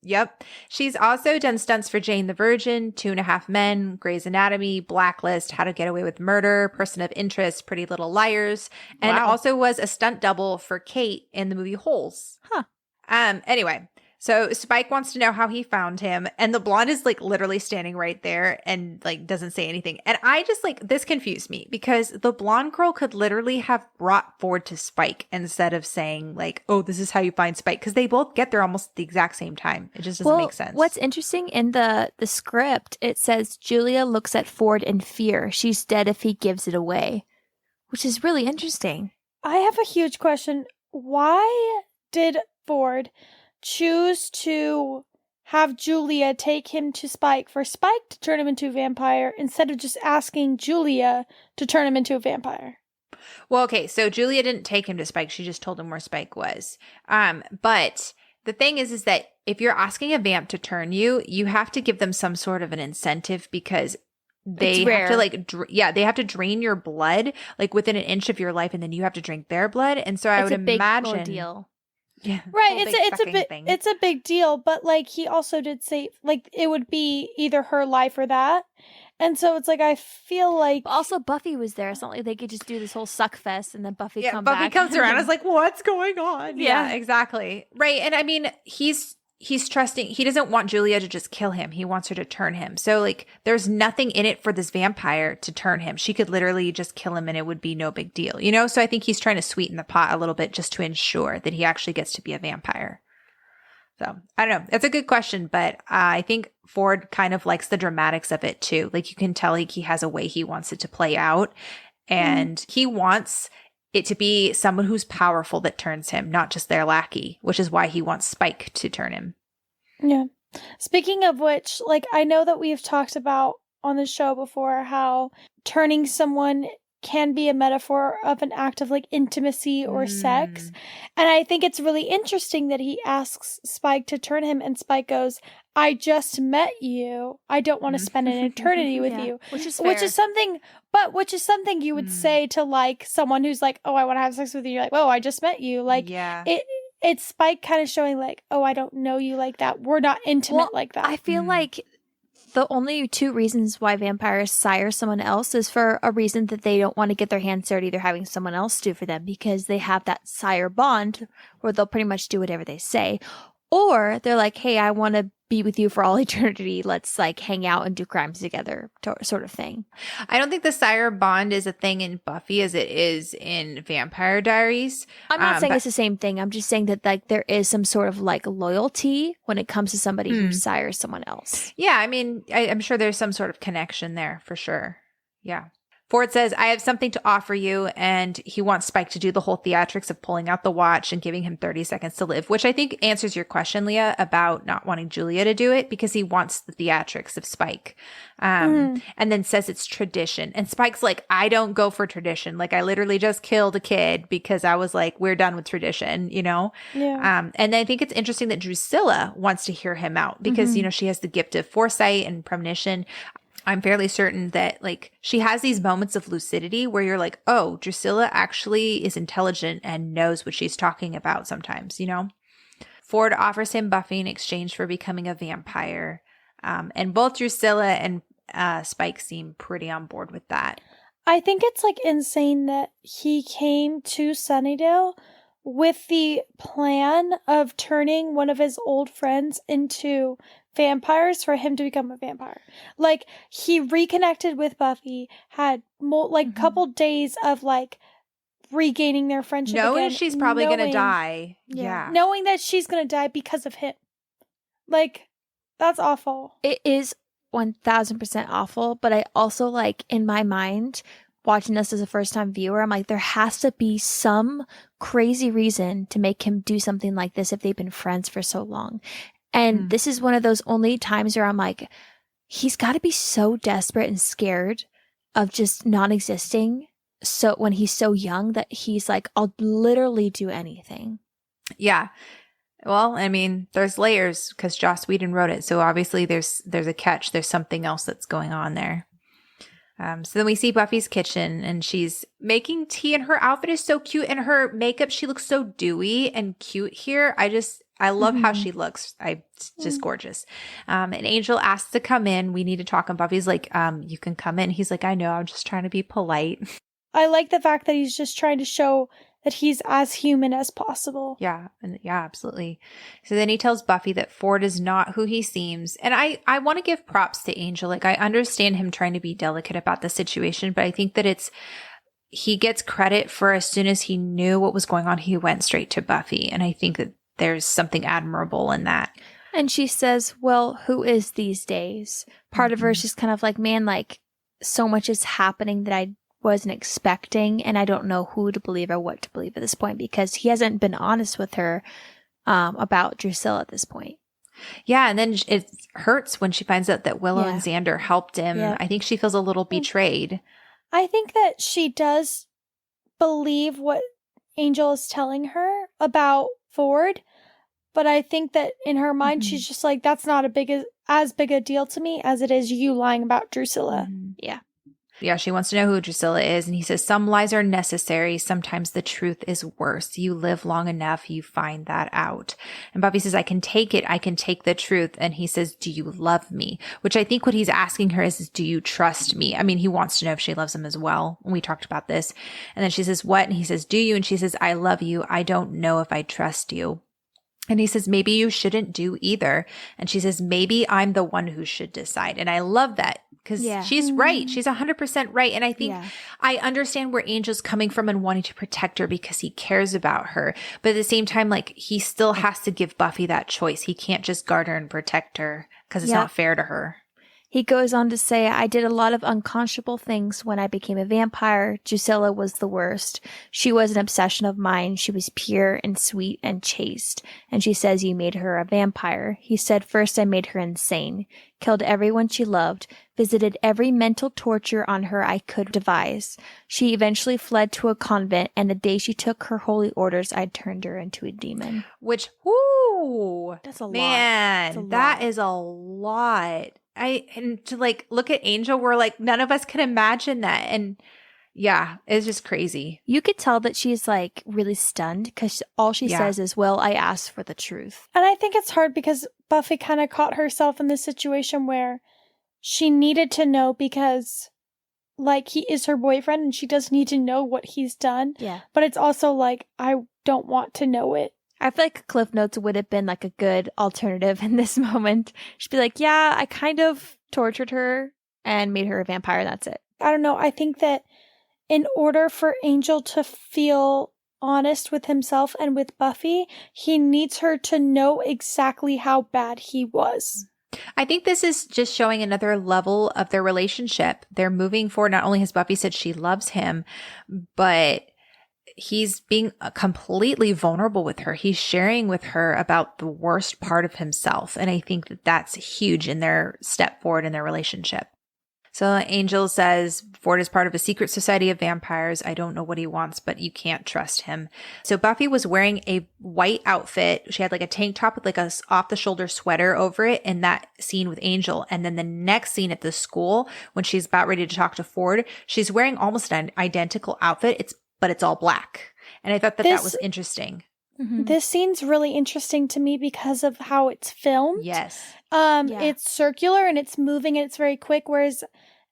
Yep. She's also done stunts for Jane the Virgin, 2.5 Men, Grey's Anatomy, Blacklist, How to Get Away with Murder, Person of Interest, Pretty Little Liars, and also was a stunt double for Kate in the movie Holes. Huh. Anyway, so Spike wants to know how he found him, and the blonde is like literally standing right there and like doesn't say anything. And I just like, this confused me because the blonde girl could literally have brought Ford to Spike instead of saying like, oh, this is how you find Spike, because they both get there almost at the exact same time. It just doesn't make sense. What's interesting in the script, it says Julia looks at Ford in fear. She's dead if he gives it away, which is really interesting. I have a huge question. Why did Ford choose to have Julia take him to Spike for Spike to turn him into a vampire instead of just asking Julia to turn him into a vampire? Well, okay, so Julia didn't take him to Spike. She just told him where Spike was. But the thing is that if you're asking a vamp to turn you, you have to give them some sort of an incentive because they have to like, they have to drain your blood like within an inch of your life, and then you have to drink their blood. And so I would imagine, big deal. Yeah, right. It's a big deal, but like he also did say like it would be either her life or that, and so it's like I feel like But also Buffy was there. It's not like they could just do this whole suck fest and then Buffy come Buffy back. comes around. I was like, what's going on? Yeah, exactly. Right. And I mean, he's he's trusting. He doesn't want Julia to just kill him. He wants her to turn him. So like there's nothing in it for this vampire to turn him. She could literally just kill him and it would be no big deal, you know? So I think he's trying to sweeten the pot a little bit just to ensure that he actually gets to be a vampire. So I don't know. It's a good question, but I think Ford kind of likes the dramatics of it too. Like you can tell he has a way he wants it to play out, and he wants it to be someone who's powerful that turns him, not just their lackey, which is why he wants Spike to turn him. Yeah. Speaking of which, like, I know that we've talked about on the show before how turning someone can be a metaphor of an act of like intimacy or sex. And I think it's really interesting that he asks Spike to turn him and Spike goes, I just met you. I don't want to spend an eternity with you. Which is something you would say to like someone who's like, oh, I want to have sex with you. You're like, whoa, I just met you. Like, it's Spike kind of showing like, oh, I don't know you like that. We're not intimate like that. I feel like the only two reasons why vampires sire someone else is for a reason that they don't want to get their hands dirty. They're having someone else do for them because they have that sire bond where they'll pretty much do whatever they say. Or they're like, hey, I want to be with you for all eternity. Let's like hang out and do crimes together sort of thing. I don't think the sire bond is a thing in Buffy as it is in Vampire Diaries. I'm not saying it's the same thing. I'm just saying that like there is some sort of like loyalty when it comes to somebody who sires someone else. Yeah, I mean, I'm sure there's some sort of connection there for sure. Yeah. Ford says, I have something to offer you, and he wants Spike to do the whole theatrics of pulling out the watch and giving him 30 seconds to live, which I think answers your question, Leah, about not wanting Julia to do it because he wants the theatrics of Spike. And then says it's tradition. And Spike's like, I don't go for tradition. Like, I literally just killed a kid because I was like, we're done with tradition, you know? Yeah. And I think it's interesting that Drusilla wants to hear him out because, you know, she has the gift of foresight and premonition. I'm fairly certain that like she has these moments of lucidity where you're like, oh, Drusilla actually is intelligent and knows what she's talking about sometimes, you know? Ford offers him Buffy in exchange for becoming a vampire. And both Drusilla and Spike seem pretty on board with that. I think it's like insane that he came to Sunnydale with the plan of turning one of his old friends into vampires for him to become a vampire. Like, he reconnected with Buffy, had couple days of like regaining their friendship knowing again, she's probably gonna die. Yeah. Knowing that she's gonna die because of him. Like, that's awful. It is 1000% awful, but I also like in my mind watching this as a first time viewer, I'm like, there has to be some crazy reason to make him do something like this if they've been friends for so long. And this is one of those only times where I'm like, he's got to be so desperate and scared of just non-existing. So when he's so young that he's like, I'll literally do anything. Yeah. Well, I mean, there's layers because Joss Whedon wrote it. So obviously there's a catch. There's something else that's going on there. So then we see Buffy's kitchen and she's making tea and her outfit is so cute and her makeup, she looks so dewy and cute here. I love how she looks. It's just gorgeous. An Angel asks to come in. We need to talk. And Buffy's like, you can come in. He's like, I know. I'm just trying to be polite. I like the fact that he's just trying to show that he's as human as possible. Yeah. Yeah, absolutely. So then he tells Buffy that Ford is not who he seems. And I want to give props to Angel. Like, I understand him trying to be delicate about the situation, but I think that he gets credit for as soon as he knew what was going on, he went straight to Buffy. And I think that there's something admirable in that. And she says, well, who is these days? Part of her is just kind of like, man, like so much is happening that I wasn't expecting. And I don't know who to believe or what to believe at this point because he hasn't been honest with her about Drusilla at this point. Yeah. And then it hurts when she finds out that Willow and Xander helped him. Yeah. I think she feels a little betrayed. I think that she does believe what Angel is telling her about Ford, but I think that in her mind she's just like, that's not as big a deal to me as it is you lying about Drusilla. Yeah, she wants to know who Drusilla is, and he says some lies are necessary, sometimes the truth is worse. You live long enough, you find that out. And Buffy says, I can take it, I can take the truth. And he says, do you love me? Which I think what he's asking her is do you trust me? I mean, he wants to know if she loves him as well. We talked about this. And then she says, what? And he says, do you? And she says, I love you. I don't know if I trust you. And he says, maybe you shouldn't do either. And she says, maybe I'm the one who should decide. And I love that because she's right. She's 100% right. And I think I understand where Angel's coming from and wanting to protect her because he cares about her. But at the same time, like, he still has to give Buffy that choice. He can't just guard her and protect her because it's not fair to her. He goes on to say, I did a lot of unconscionable things when I became a vampire. Drusilla was the worst. She was an obsession of mine. She was pure and sweet and chaste. And she says you made her a vampire. He said, first I made her insane. Killed everyone she loved. Visited every mental torture on her I could devise. She eventually fled to a convent, and the day she took her holy orders, I turned her into a demon. Which, whoo! That's a lot. Man, that is a lot. And to like look at Angel, we're like, none of us can imagine that. And yeah, it's just crazy. You could tell that she's like really stunned because all she says is, well, I asked for the truth. And I think it's hard because Buffy kind of caught herself in this situation where she needed to know because like he is her boyfriend and she does need to know what he's done. Yeah. But it's also like, I don't want to know it. I feel like Cliff Notes would have been like a good alternative in this moment. She'd be like, yeah, I kind of tortured her and made her a vampire. That's it. I don't know. I think that in order for Angel to feel honest with himself and with Buffy, he needs her to know exactly how bad he was. I think this is just showing another level of their relationship. They're moving forward. Not only has Buffy said she loves him, but he's being completely vulnerable with her. He's sharing with her about the worst part of himself. And I think that that's huge in their step forward in their relationship. So Angel says, Ford is part of a secret society of vampires. I don't know what he wants, but you can't trust him. So Buffy was wearing a white outfit. She had like a tank top with like a off the shoulder sweater over it in that scene with Angel. And then the next scene at the school, when she's about ready to talk to Ford, she's wearing almost an identical outfit. But it's all black. And I thought that was interesting. Mm-hmm. This scene's really interesting to me because of how it's filmed. Yes. It's circular and it's moving and it's very quick, whereas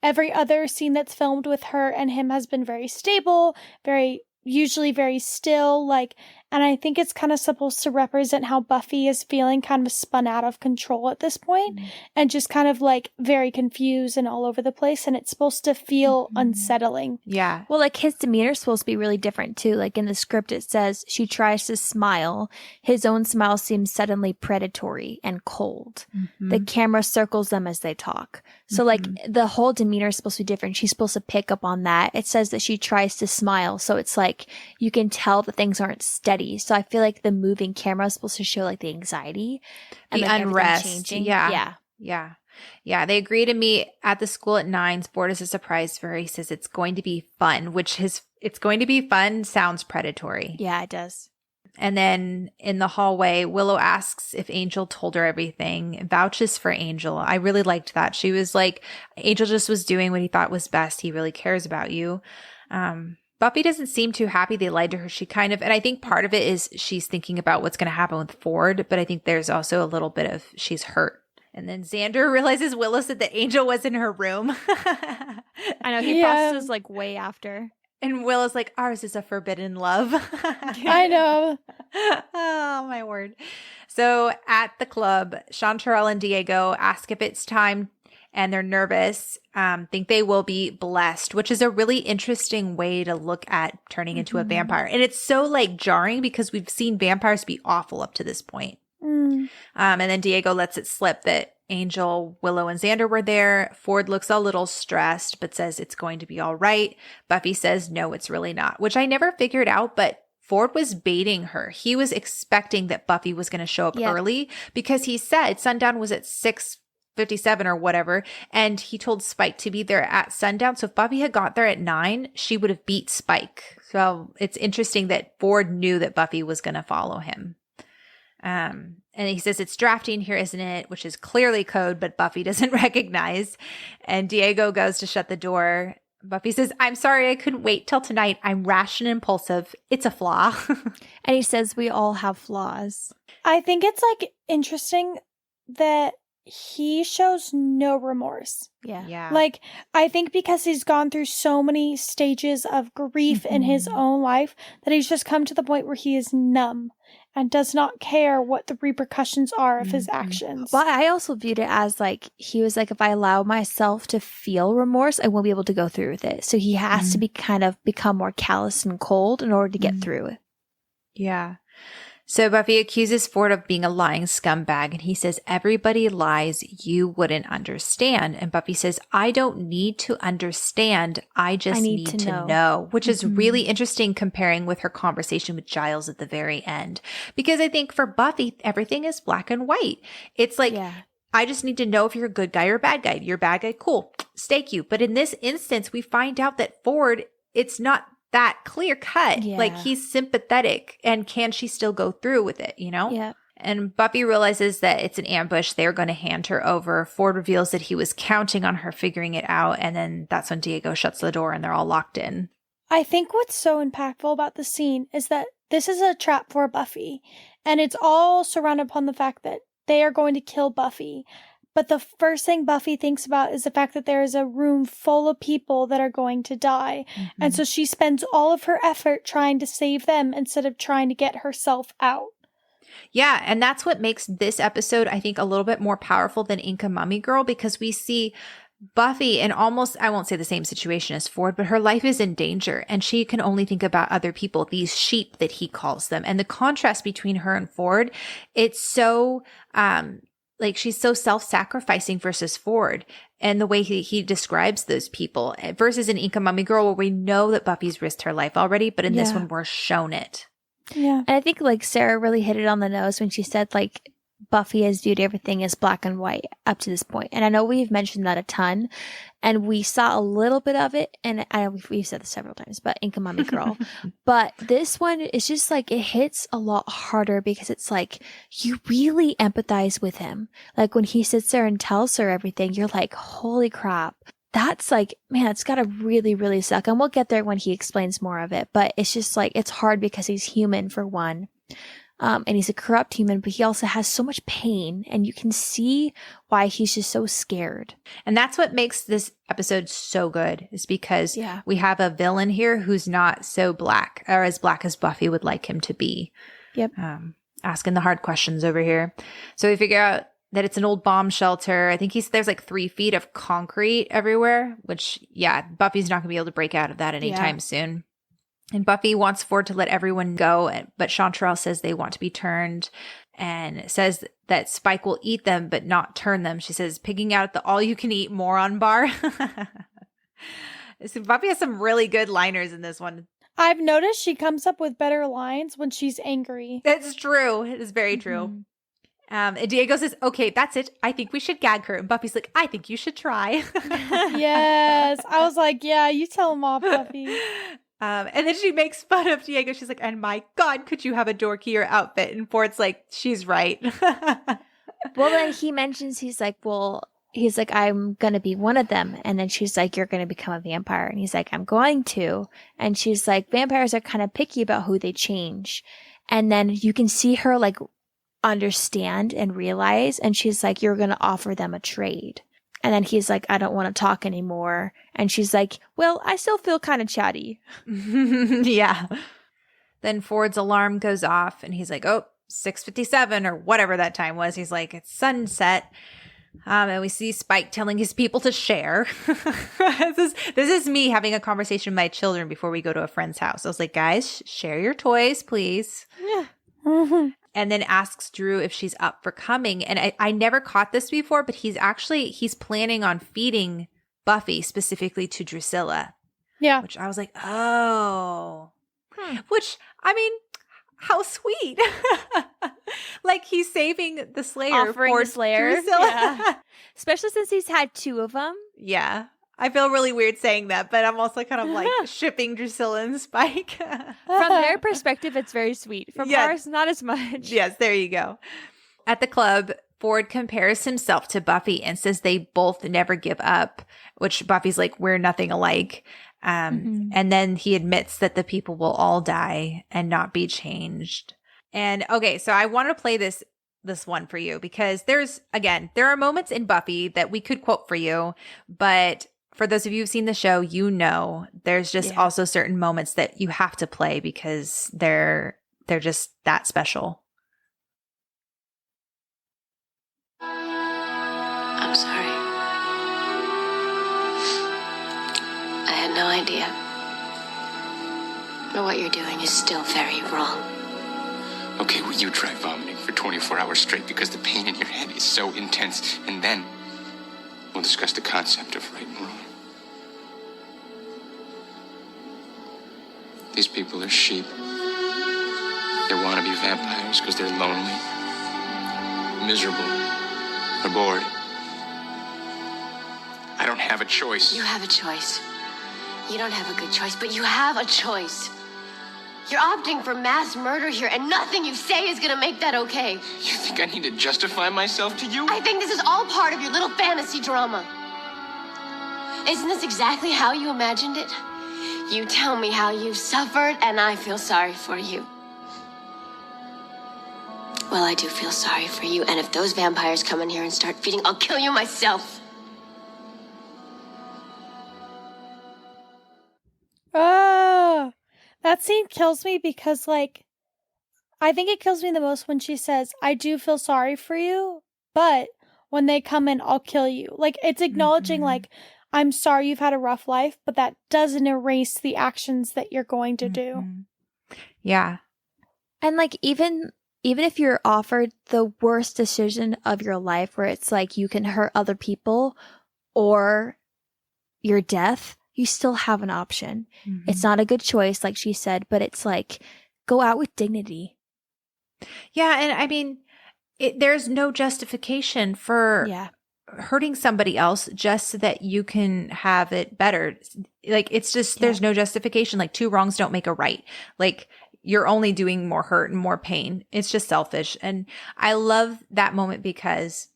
every other scene that's filmed with her and him has been very stable, usually very still, and I think it's kind of supposed to represent how Buffy is feeling kind of spun out of control at this point and just kind of like very confused and all over the place, and it's supposed to feel unsettling. Yeah. Well, like his demeanor is supposed to be really different too. Like in the script it says she tries to smile. His own smile seems suddenly predatory and cold. The camera circles them as they talk. So like the whole demeanor is supposed to be different. She's supposed to pick up on that. It says that she tries to smile. So it's like you can tell that things aren't steady. So I feel like the moving camera is supposed to show like the anxiety and the like, unrest. changing. Yeah. They agree to meet at the school at 9. Ford is a surprise for her. He says it's going to be fun, which it's going to be fun sounds predatory. Yeah, it does. And then in the hallway, Willow asks if Angel told her everything, vouches for Angel. I really liked that. She was like, Angel just was doing what he thought was best. He really cares about you. Buffy doesn't seem too happy they lied to her. She kind of, and I think part of it is she's thinking about what's going to happen with Ford, but I think there's also a little bit of she's hurt. And then Xander realizes Willow said that Angel was in her room. I know, he processes like way after. And Willow's like, ours is a forbidden love. I know. Oh, my word. So at the club, Chanterelle and Diego ask if it's time, and they're nervous, think they will be blessed, which is a really interesting way to look at turning into a vampire. And it's so like jarring because we've seen vampires be awful up to this point. And then Diego lets it slip that Angel, Willow, and Xander were there. Ford looks a little stressed, but says it's going to be all right. Buffy says, no, it's really not, which I never figured out, but Ford was baiting her. He was expecting that Buffy was going to show up early because he said sundown was at 6:57 or whatever, and he told Spike to be there at sundown. So if Buffy had got there at 9, she would have beat Spike. So it's interesting that Ford knew that Buffy was going to follow him. And he says it's drafting here, isn't it? Which is clearly code, but Buffy doesn't recognize. And Diego goes to shut the door. Buffy says, I'm sorry I couldn't wait till tonight. I'm rash and impulsive. It's a flaw. And he says we all have flaws. I think it's like interesting that he shows no remorse. Yeah. Like, I think because he's gone through so many stages of grief in his own life that he's just come to the point where he is numb. and does not care what the repercussions are of his actions. But I also viewed it as like, he was like, if I allow myself to feel remorse, I won't be able to go through with it. So he has to be kind of become more callous and cold in order to get through it. Yeah. So Buffy accuses Ford of being a lying scumbag, and he says, everybody lies, you wouldn't understand. And Buffy says, I don't need to understand, I just need to know. Which is really interesting comparing with her conversation with Giles at the very end. Because I think for Buffy, everything is black and white. It's like, I just need to know if you're a good guy or a bad guy. You're a bad guy, cool, stake you. But in this instance, we find out that Ford, it's not that clear cut. Like, he's sympathetic, and can she still go through with it, you know? Yeah. And Buffy realizes that it's an ambush. They're going to hand her over. Ford reveals that he was counting on her figuring it out. And then that's when Diego shuts the door and they're all locked in. I think what's so impactful about the scene is that this is a trap for Buffy. And it's all surrounded upon the fact that they are going to kill Buffy. But the first thing Buffy thinks about is the fact that there is a room full of people that are going to die. And so she spends all of her effort trying to save them instead of trying to get herself out. Yeah, and that's what makes this episode, I think, a little bit more powerful than Inca Mummy Girl, because we see Buffy in almost, I won't say the same situation as Ford, but her life is in danger, and she can only think about other people, these sheep that he calls them. And the contrast between her and Ford, it's so... like, she's so self-sacrificing versus Ford, and the way he describes those people versus an Inca Mummy Girl, where we know that Buffy's risked her life already, but in this one, we're shown it. Yeah. And I think, like, Sarah really hit it on the nose when she said, like, Buffy has viewed everything as black and white up to this point. And I know we've mentioned that a ton, and we saw a little bit of it, and we've said this several times, but Inca Mummy Girl. But this one is just like, it hits a lot harder because it's like, you really empathize with him. Like, when he sits there and tells her everything, you're like, holy crap. That's like, man, it's gotta really, really suck. And we'll get there when he explains more of it. But it's just like, it's hard because he's human, for one. And he's a corrupt human, but he also has so much pain, and you can see why he's just so scared. And that's what makes this episode so good, is because we have a villain here who's not so black, or as black as Buffy would like him to be. Yep. Asking the hard questions over here. So we figure out that it's an old bomb shelter. I think there's like 3 feet of concrete everywhere, which, Buffy's not going to be able to break out of that anytime soon. And Buffy wants Ford to let everyone go, but Chanterelle says they want to be turned, and says that Spike will eat them but not turn them. She says, pigging out at the all-you-can-eat moron bar. So Buffy has some really good liners in this one. I've noticed she comes up with better lines when she's angry. It's true. It is very true. And Diego says, okay, that's it. I think we should gag her. And Buffy's like, I think you should try. Yes. I was like, yeah, you tell him off, Buffy. And then she makes fun of Diego. She's like, and my God, could you have a dorkier outfit? And Ford's like, she's right. Well, then he mentions, he's like, I'm going to be one of them. And then she's like, you're going to become a vampire. And he's like, I'm going to. And she's like, vampires are kind of picky about who they change. And then you can see her like understand and realize. And she's like, you're going to offer them a trade. And then he's like, I don't want to talk anymore. And she's like, well, I still feel kind of chatty. Yeah. Then Ford's alarm goes off, and he's like, oh, 6:57 or whatever that time was. He's like, it's sunset. And we see Spike telling his people to share. This is me having a conversation with my children before we go to a friend's house. I was like, guys, share your toys, please. Yeah. And then asks Drew if she's up for coming. And I never caught this before, but he's planning on feeding Buffy specifically to Drusilla. Yeah. Which I was like, oh. Which, I mean, how sweet. Like, he's saving the Slayer. Offering for the Slayer. Drusilla. Yeah. Especially since he's had 2 of them. Yeah. I feel really weird saying that, but I'm also kind of like shipping Drusilla and Spike. From their perspective, it's very sweet. From ours, not as much. Yes, there you go. At the club, Ford compares himself to Buffy and says they both never give up, which Buffy's like, we're nothing alike. And then he admits that the people will all die and not be changed. And okay, so I want to play this one for you, because there are moments in Buffy that we could quote for you, but for those of you who've seen the show, you know there's just also certain moments that you have to play because they're just that special. sorry. I had no idea. But what you're doing is still very wrong. Okay, well, you try vomiting for 24 hours straight because the pain in your head is so intense. And then we'll discuss the concept of right and wrong. These people are sheep. They want to be vampires because they're lonely, miserable, or bored. I don't have a choice. You have a choice. You don't have a good choice, but you have a choice. You're opting for mass murder here, and nothing you say is gonna make that okay. You think I need to justify myself to you? I think this is all part of your little fantasy drama. Isn't this exactly how you imagined it? You tell me how you've suffered, and I feel sorry for you. Well, I do feel sorry for you, and if those vampires come in here and start feeding, I'll kill you myself. Ah, that scene kills me because, like, I think it kills me the most when she says, I do feel sorry for you, but when they come in, I'll kill you. Like, it's acknowledging, like, I'm sorry you've had a rough life, but that doesn't erase the actions that you're going to do. Yeah. And like even if you're offered the worst decision of your life where it's like you can hurt other people or your death, you still have an option. It's not a good choice, like she said, but it's like go out with dignity. Yeah. And I mean, there's no justification for hurting somebody else just so that you can have it better. Like, it's just, there's no justification. Like, two wrongs don't make a right. Like, you're only doing more hurt and more pain. It's just selfish. And I love that moment because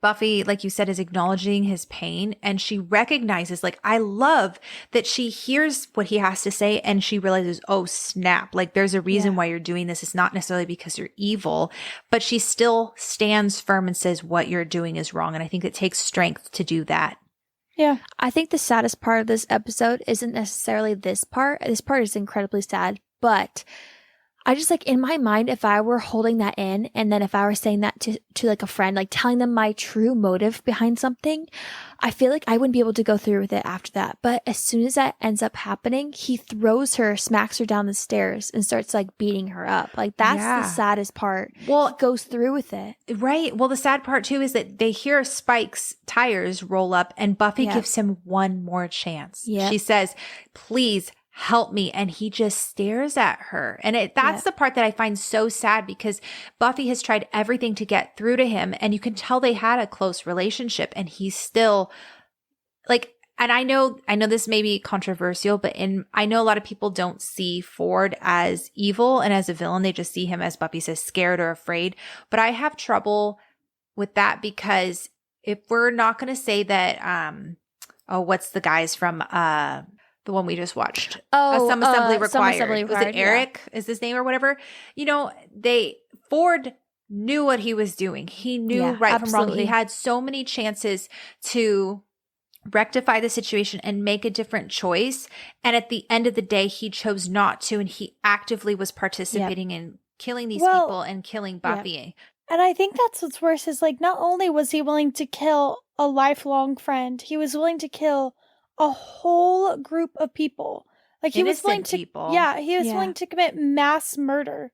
Buffy, like you said, is acknowledging his pain, and she recognizes, like, I love that she hears what he has to say and she realizes, oh, snap, like there's a reason why you're doing this. It's not necessarily because you're evil, but she still stands firm and says what you're doing is wrong. And I think it takes strength to do that. Yeah. I think the saddest part of this episode isn't necessarily this part. This part is incredibly sad, but I just, like, in my mind, if I were holding that in and then if I were saying that to like a friend, like telling them my true motive behind something, I feel like I wouldn't be able to go through with it after that. But as soon as that ends up happening, he throws her, smacks her down the stairs and starts like beating her up. Like, that's the saddest part. Well, he goes through with it. Right. Well, the sad part too is that they hear Spike's tires roll up and Buffy gives him one more chance. Yeah. She says, please help me. And he just stares at her. And that's the part that I find so sad because Buffy has tried everything to get through to him. And you can tell they had a close relationship and he's still like, and I know this may be controversial, but I know a lot of people don't see Ford as evil and as a villain. They just see him, as Buffy says, scared or afraid. But I have trouble with that because if we're not going to say that, what's the guys from, the one we just watched. Some Assembly Required. Was it Eric? Is his name or whatever? You know, Ford knew what he was doing. He knew right from wrong. He had so many chances to rectify the situation and make a different choice. And at the end of the day, he chose not to. And he actively was participating in killing these people and killing Buffy. And I think that's what's worse is, like, not only was he willing to kill a lifelong friend, he was willing to kill a whole group of people. Like, he was willing to, he was willing to commit mass murder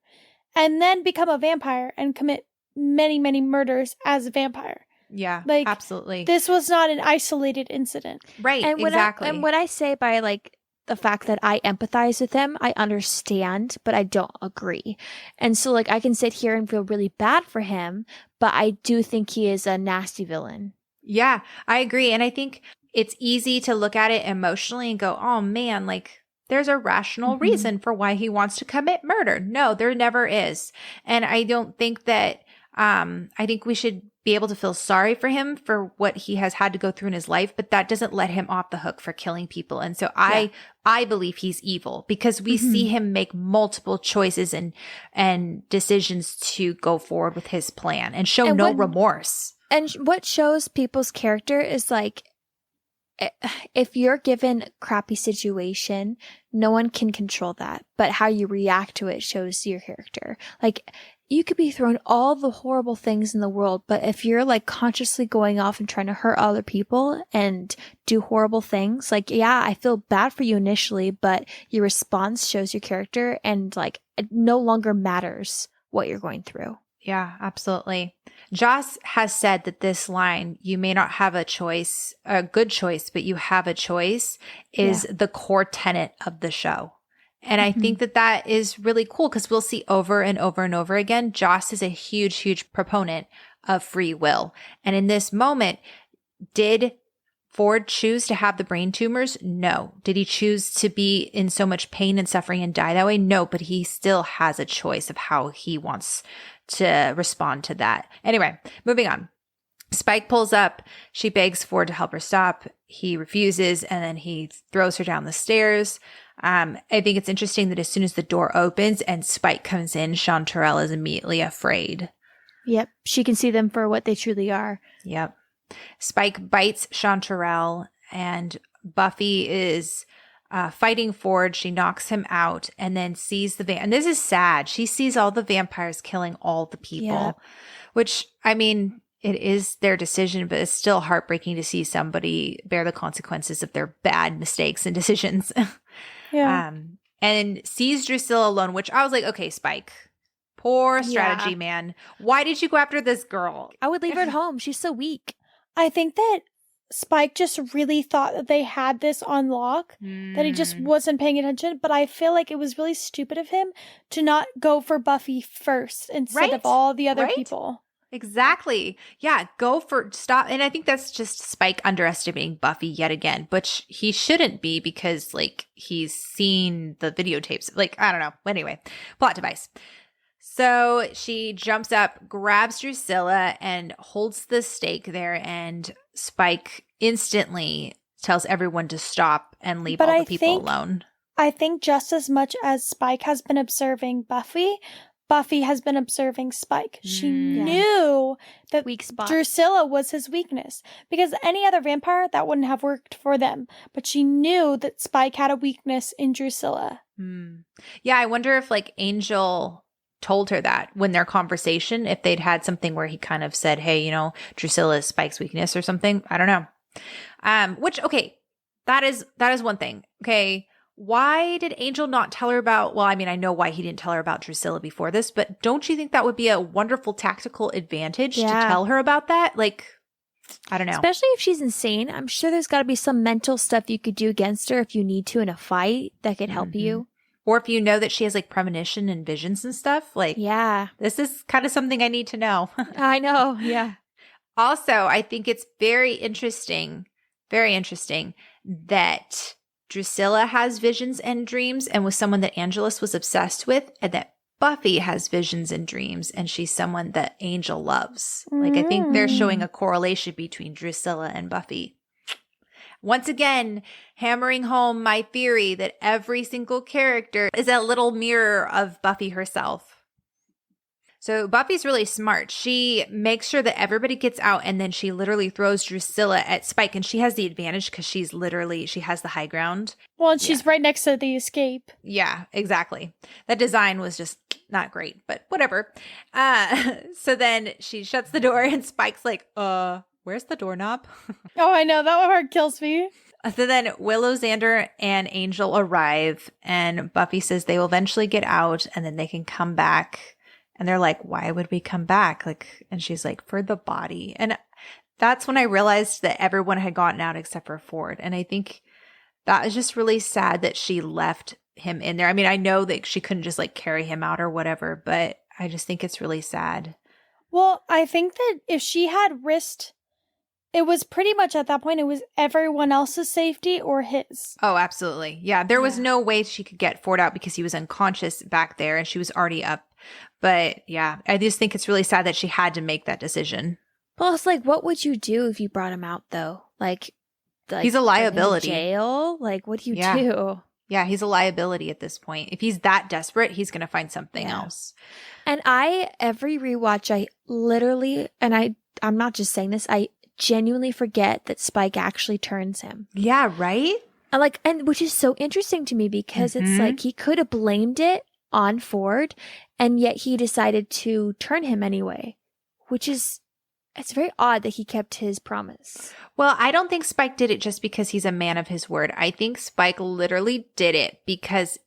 and then become a vampire and commit many, many murders as a vampire. Yeah, like, absolutely. This was not an isolated incident. Right, and exactly. When I say by, like, the fact that I empathize with him, I understand, but I don't agree. And so, like, I can sit here and feel really bad for him, but I do think he is a nasty villain. Yeah, I agree. And I think it's easy to look at it emotionally and go, oh man, like there's a rational reason for why he wants to commit murder. No, there never is. And I don't think that, I think we should be able to feel sorry for him for what he has had to go through in his life, but that doesn't let him off the hook for killing people. And so I believe he's evil because we see him make multiple choices and decisions to go forward with his plan and show no remorse. And what shows people's character is, like, if you're given a crappy situation, no one can control that. But how you react to it shows your character. Like, you could be throwing all the horrible things in the world, but if you're like consciously going off and trying to hurt other people and do horrible things, like, yeah, I feel bad for you initially, but your response shows your character, and like it no longer matters what you're going through. Yeah, absolutely. Joss has said that this line, you may not have a choice, a good choice, but you have a choice, is the core tenet of the show. And I think that that is really cool because we'll see over and over and over again, Joss is a huge, huge proponent of free will. And in this moment, did Ford choose to have the brain tumors? No. Did he choose to be in so much pain and suffering and die that way? No, but he still has a choice of how he wants to respond to that. Anyway, moving on. Spike pulls up. She begs Ford to help her stop. He refuses, and then he throws her down the stairs. I think it's interesting that as soon as the door opens and Spike comes in, Chanterelle is immediately afraid. Yep. She can see them for what they truly are. Yep. Spike bites Chanterelle, and Buffy is fighting Ford. She knocks him out and then sees the and this is sad. She sees all the vampires killing all the people, which, I mean, it is their decision, but it's still heartbreaking to see somebody bear the consequences of their bad mistakes and decisions. And sees Drusilla alone, which I was like, okay, Spike, poor strategy, man. Why did you go after this girl? I would leave her at home. She's so weak. I think that Spike just really thought that they had this on lock, that he just wasn't paying attention. But I feel like it was really stupid of him to not go for Buffy first instead of all the other people. Exactly. Yeah, stop. And I think that's just Spike underestimating Buffy yet again, but he shouldn't be because, like, he's seen the videotapes. Like, I don't know. Anyway, plot device. So she jumps up, grabs Drusilla, and holds the stake there, and Spike instantly tells everyone to stop and leave all the people alone. I think just as much as Spike has been observing Buffy, Buffy has been observing Spike. She knew that weak spot. Drusilla was his weakness, because any other vampire, that wouldn't have worked for them. But she knew that Spike had a weakness in Drusilla. Yeah, I wonder if, like, Angel told her that when their conversation, if they'd had something where he kind of said, hey, you know, Drusilla is Spike's weakness or something. I don't know. Which, okay, that is one thing. Okay. Why did Angel not tell her about, well, I mean, I know why he didn't tell her about Drusilla before this, but don't you think that would be a wonderful tactical advantage to tell her about that? Like, I don't know. Especially if she's insane. I'm sure there's got to be some mental stuff you could do against her if you need to in a fight that could help you. Or if you know that she has, like, premonition and visions and stuff. Like, this is kind of something I need to know. I know. Yeah. Also, I think it's very interesting that Drusilla has visions and dreams and was someone that Angelus was obsessed with, and that Buffy has visions and dreams and she's someone that Angel loves. Like, I think they're showing a correlation between Drusilla and Buffy. Once again, hammering home my theory that every single character is a little mirror of Buffy herself. So Buffy's really smart. She makes sure that everybody gets out, and then she literally throws Drusilla at Spike, and she has the advantage because she has the high ground. Well, and she's right next to the escape. Yeah, exactly. That design was just not great, but whatever. So then she shuts the door, and Spike's like, where's the doorknob? Oh, I know. That part kills me. So then Willow, Xander, and Angel arrive, and Buffy says they will eventually get out, and then they can come back. And they're like, why would we come back? Like, and she's like, for the body. And that's when I realized that everyone had gotten out except for Ford. And I think that is just really sad that she left him in there. I mean, I know that she couldn't just, like, carry him out or whatever, but I just think it's really sad. Well, I think that if she had risked, it was pretty much at that point, it was everyone else's safety or his. Oh, absolutely. Yeah, there was no way she could get Ford out because he was unconscious back there and she was already up. But yeah, I just think it's really sad that she had to make that decision. Well, it's like, what would you do if you brought him out, though? Like he's a liability. Jail? Like, what do you do? Yeah, he's a liability at this point. If he's that desperate, he's going to find something else. And every rewatch, I literally, and I'm not just saying this, I genuinely forget that Spike actually turns him. Yeah, right? And which is so interesting to me because it's like he could have blamed it on Ford, and yet he decided to turn him anyway, which is, it's very odd that he kept his promise. Well, I don't think Spike did it just because he's a man of his word. I think Spike literally did it because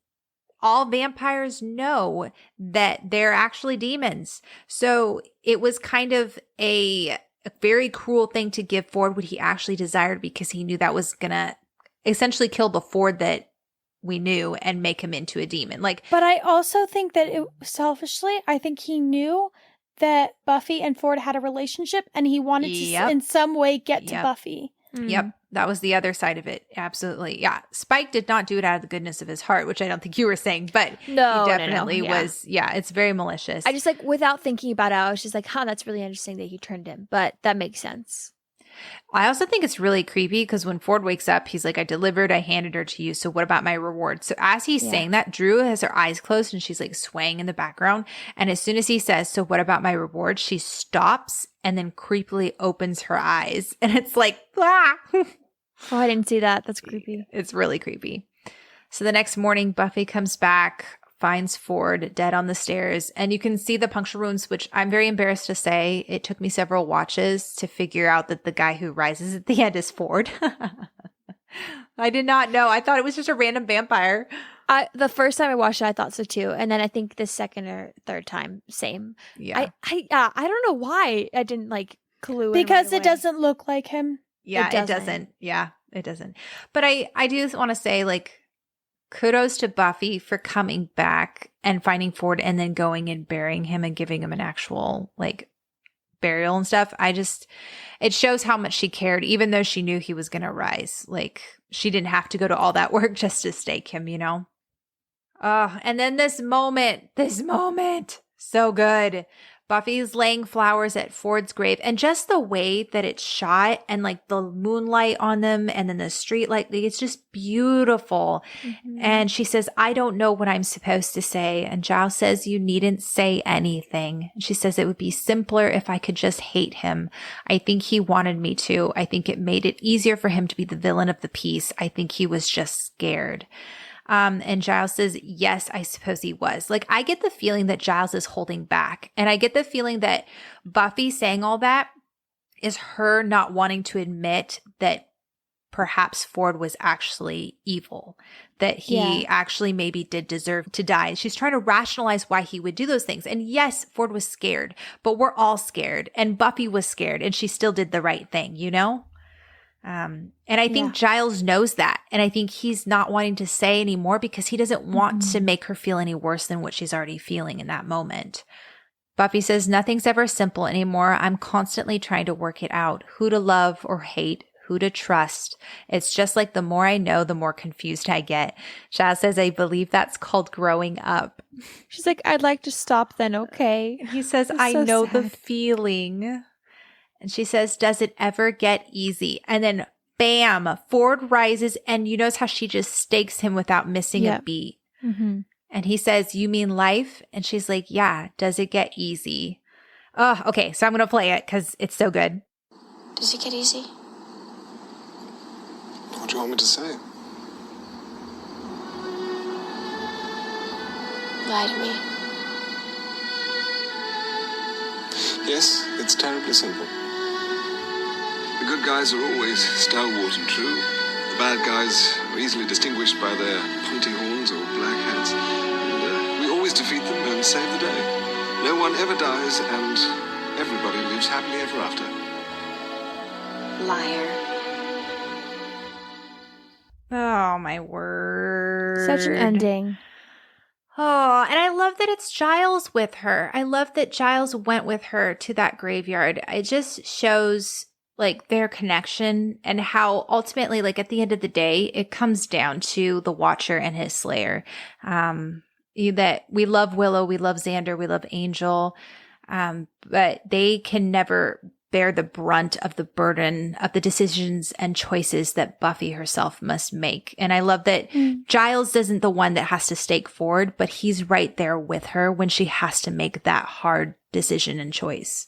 all vampires know that they're actually demons. So it was kind of a very cruel thing to give Ford what he actually desired, because he knew that was going to essentially kill the Ford that we knew and make him into a demon. But I also think that selfishly, I think he knew that Buffy and Ford had a relationship, and he wanted to in some way get to Buffy. Yep. That was the other side of it. Absolutely. Yeah. Spike did not do it out of the goodness of his heart, which I don't think you were saying, but he definitely was. Yeah. It's very malicious. I just without thinking about it, I was just that's really interesting that he turned him, but that makes sense. I also think it's really creepy because when Ford wakes up, he's like, I handed her to you. So what about my reward? So as he's saying that, Drew has her eyes closed and she's swaying in the background. And as soon as he says, so what about my reward? She stops and then creepily opens her eyes. And it's ah! Oh, I didn't see that. That's creepy. It's really creepy. So the next morning, Buffy comes back, finds Ford dead on the stairs, and you can see the puncture wounds, which I'm very embarrassed to say it took me several watches to figure out that the guy who rises at the end is Ford. I did not know. I thought it was just a random vampire. The first time I watched it, I thought so too, and then I think the second or third time, same. Yeah. I don't know why I didn't clue in because right it doesn't look like him. Yeah, it doesn't. Yeah, it doesn't. But I do want to say kudos to Buffy for coming back and finding Ford and then going and burying him and giving him an actual burial and stuff. It shows how much she cared, even though she knew he was going to rise. She didn't have to go to all that work just to stake him, and then this moment, so good. Buffy's laying flowers at Ford's grave, and just the way that it's shot and the moonlight on them and then the street light, it's just beautiful. Mm-hmm. And she says, I don't know what I'm supposed to say. And Giles says, you needn't say anything. She says, it would be simpler if I could just hate him. I think he wanted me to. I think it made it easier for him to be the villain of the piece. I think he was just scared. And Giles says, yes, I suppose he was. I get the feeling that Giles is holding back. And I get the feeling that Buffy saying all that is her not wanting to admit that perhaps Ford was actually evil, that he actually maybe did deserve to die. She's trying to rationalize why he would do those things. And yes, Ford was scared, but we're all scared. And Buffy was scared, and she still did the right thing, And I think Giles knows that. And I think he's not wanting to say anymore because he doesn't want to make her feel any worse than what she's already feeling in that moment. Buffy says, nothing's ever simple anymore. I'm constantly trying to work it out. Who to love or hate, who to trust. It's just the more I know, the more confused I get. Giles says, I believe that's called growing up. She's I'd like to stop then, okay. He says, I know the feeling. And she says, does it ever get easy? And then, bam, Ford rises, and you notice how she just stakes him without missing a beat. Mm-hmm. And he says, you mean life? And she's like, yeah, does it get easy? Oh, okay, so I'm going to play it because it's so good. Does it get easy? What do you want me to say? Lie to me. Yes, it's terribly simple. The good guys are always stalwart and true. The bad guys are easily distinguished by their pointy horns or black hats. And we always defeat them and save the day. No one ever dies, and everybody lives happily ever after. Liar. Oh, my word. Such an ending. Oh, and I love that it's Giles with her. I love that Giles went with her to that graveyard. It just shows their connection and how ultimately, at the end of the day, it comes down to the Watcher and his Slayer. That we love Willow, we love Xander, we love Angel, but they can never bear the brunt of the burden of the decisions and choices that Buffy herself must make. And I love that Giles isn't the one that has to stake Ford, but he's right there with her when she has to make that hard decision and choice.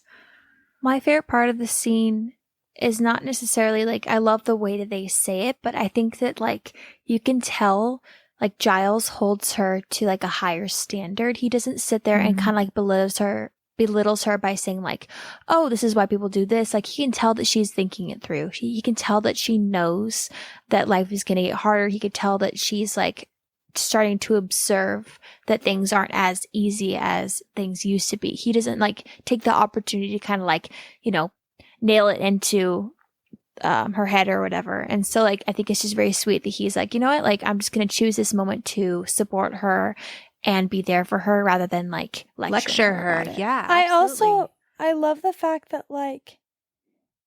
My favorite part of the scene is not necessarily I love the way that they say it, but I think that you can tell like Giles holds her to like a higher standard. He doesn't sit there and kind of like belittles her by saying like, oh, this is why people do this. Like, he can tell that she's thinking it through. He can tell that she knows that life is going to get harder. He could tell that she's like starting to observe that things aren't as easy as things used to be. He doesn't like take the opportunity to kind of like, you know, nail it into her head or whatever. And so like, I think it's just very sweet that he's like, you know what, like, I'm just going to choose this moment to support her and be there for her rather than like lecture her. Yeah. I love the fact that like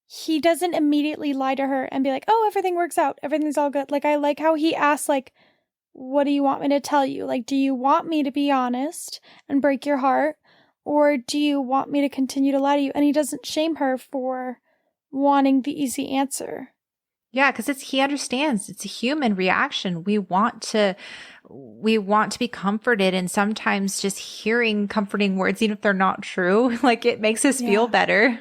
he doesn't immediately lie to her and be like, oh, everything works out, everything's all good. Like, I like how he asks like, what do you want me to tell you? Like, do you want me to be honest and break your heart, or do you want me to continue to lie to you? And he doesn't shame her for wanting the easy answer. Yeah, because he understands it's a human reaction. We want to be comforted, and sometimes just hearing comforting words, even if they're not true, like it makes us feel better.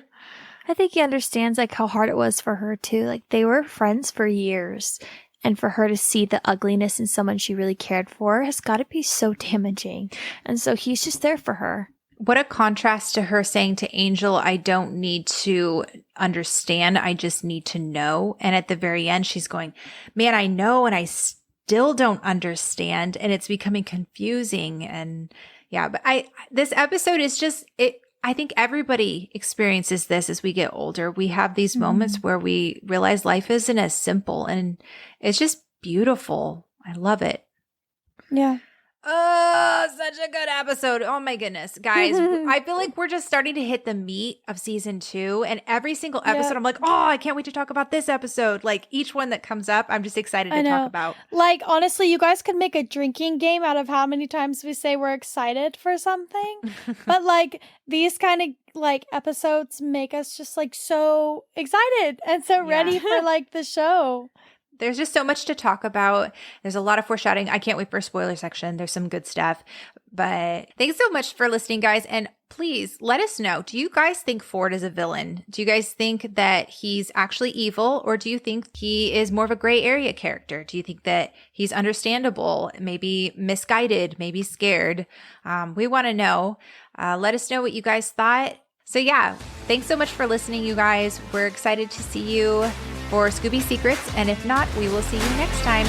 I think he understands like how hard it was for her too. Like, they were friends for years, and for her to see the ugliness in someone she really cared for has got to be so damaging. And so he's just there for her. What a contrast to her saying to Angel, I don't need to understand, I just need to know. And at the very end, she's going, man, I know, and I still don't understand. And it's becoming confusing. And yeah, but this episode is just, I think everybody experiences this as we get older. We have these moments where we realize life isn't as simple, and it's just beautiful. I love it. Yeah. Oh, such a good episode. Oh my goodness. Guys, I feel like we're just starting to hit the meat of season 2. And every single episode, I'm like, oh, I can't wait to talk about this episode. Like, each one that comes up, I'm just excited to talk about. Like, honestly, you guys could make a drinking game out of how many times we say we're excited for something. But like, these kind of like episodes make us just like so excited and so ready for like the show. There's just so much to talk about. There's a lot of foreshadowing. I can't wait for a spoiler section. There's some good stuff. But thanks so much for listening, guys. And please let us know. Do you guys think Ford is a villain? Do you guys think that he's actually evil? Or do you think he is more of a gray area character? Do you think that he's understandable, maybe misguided, maybe scared? We want to know. Let us know what you guys thought. So yeah, thanks so much for listening, you guys. We're excited to see you for Scooby Secrets, and if not, we will see you next time.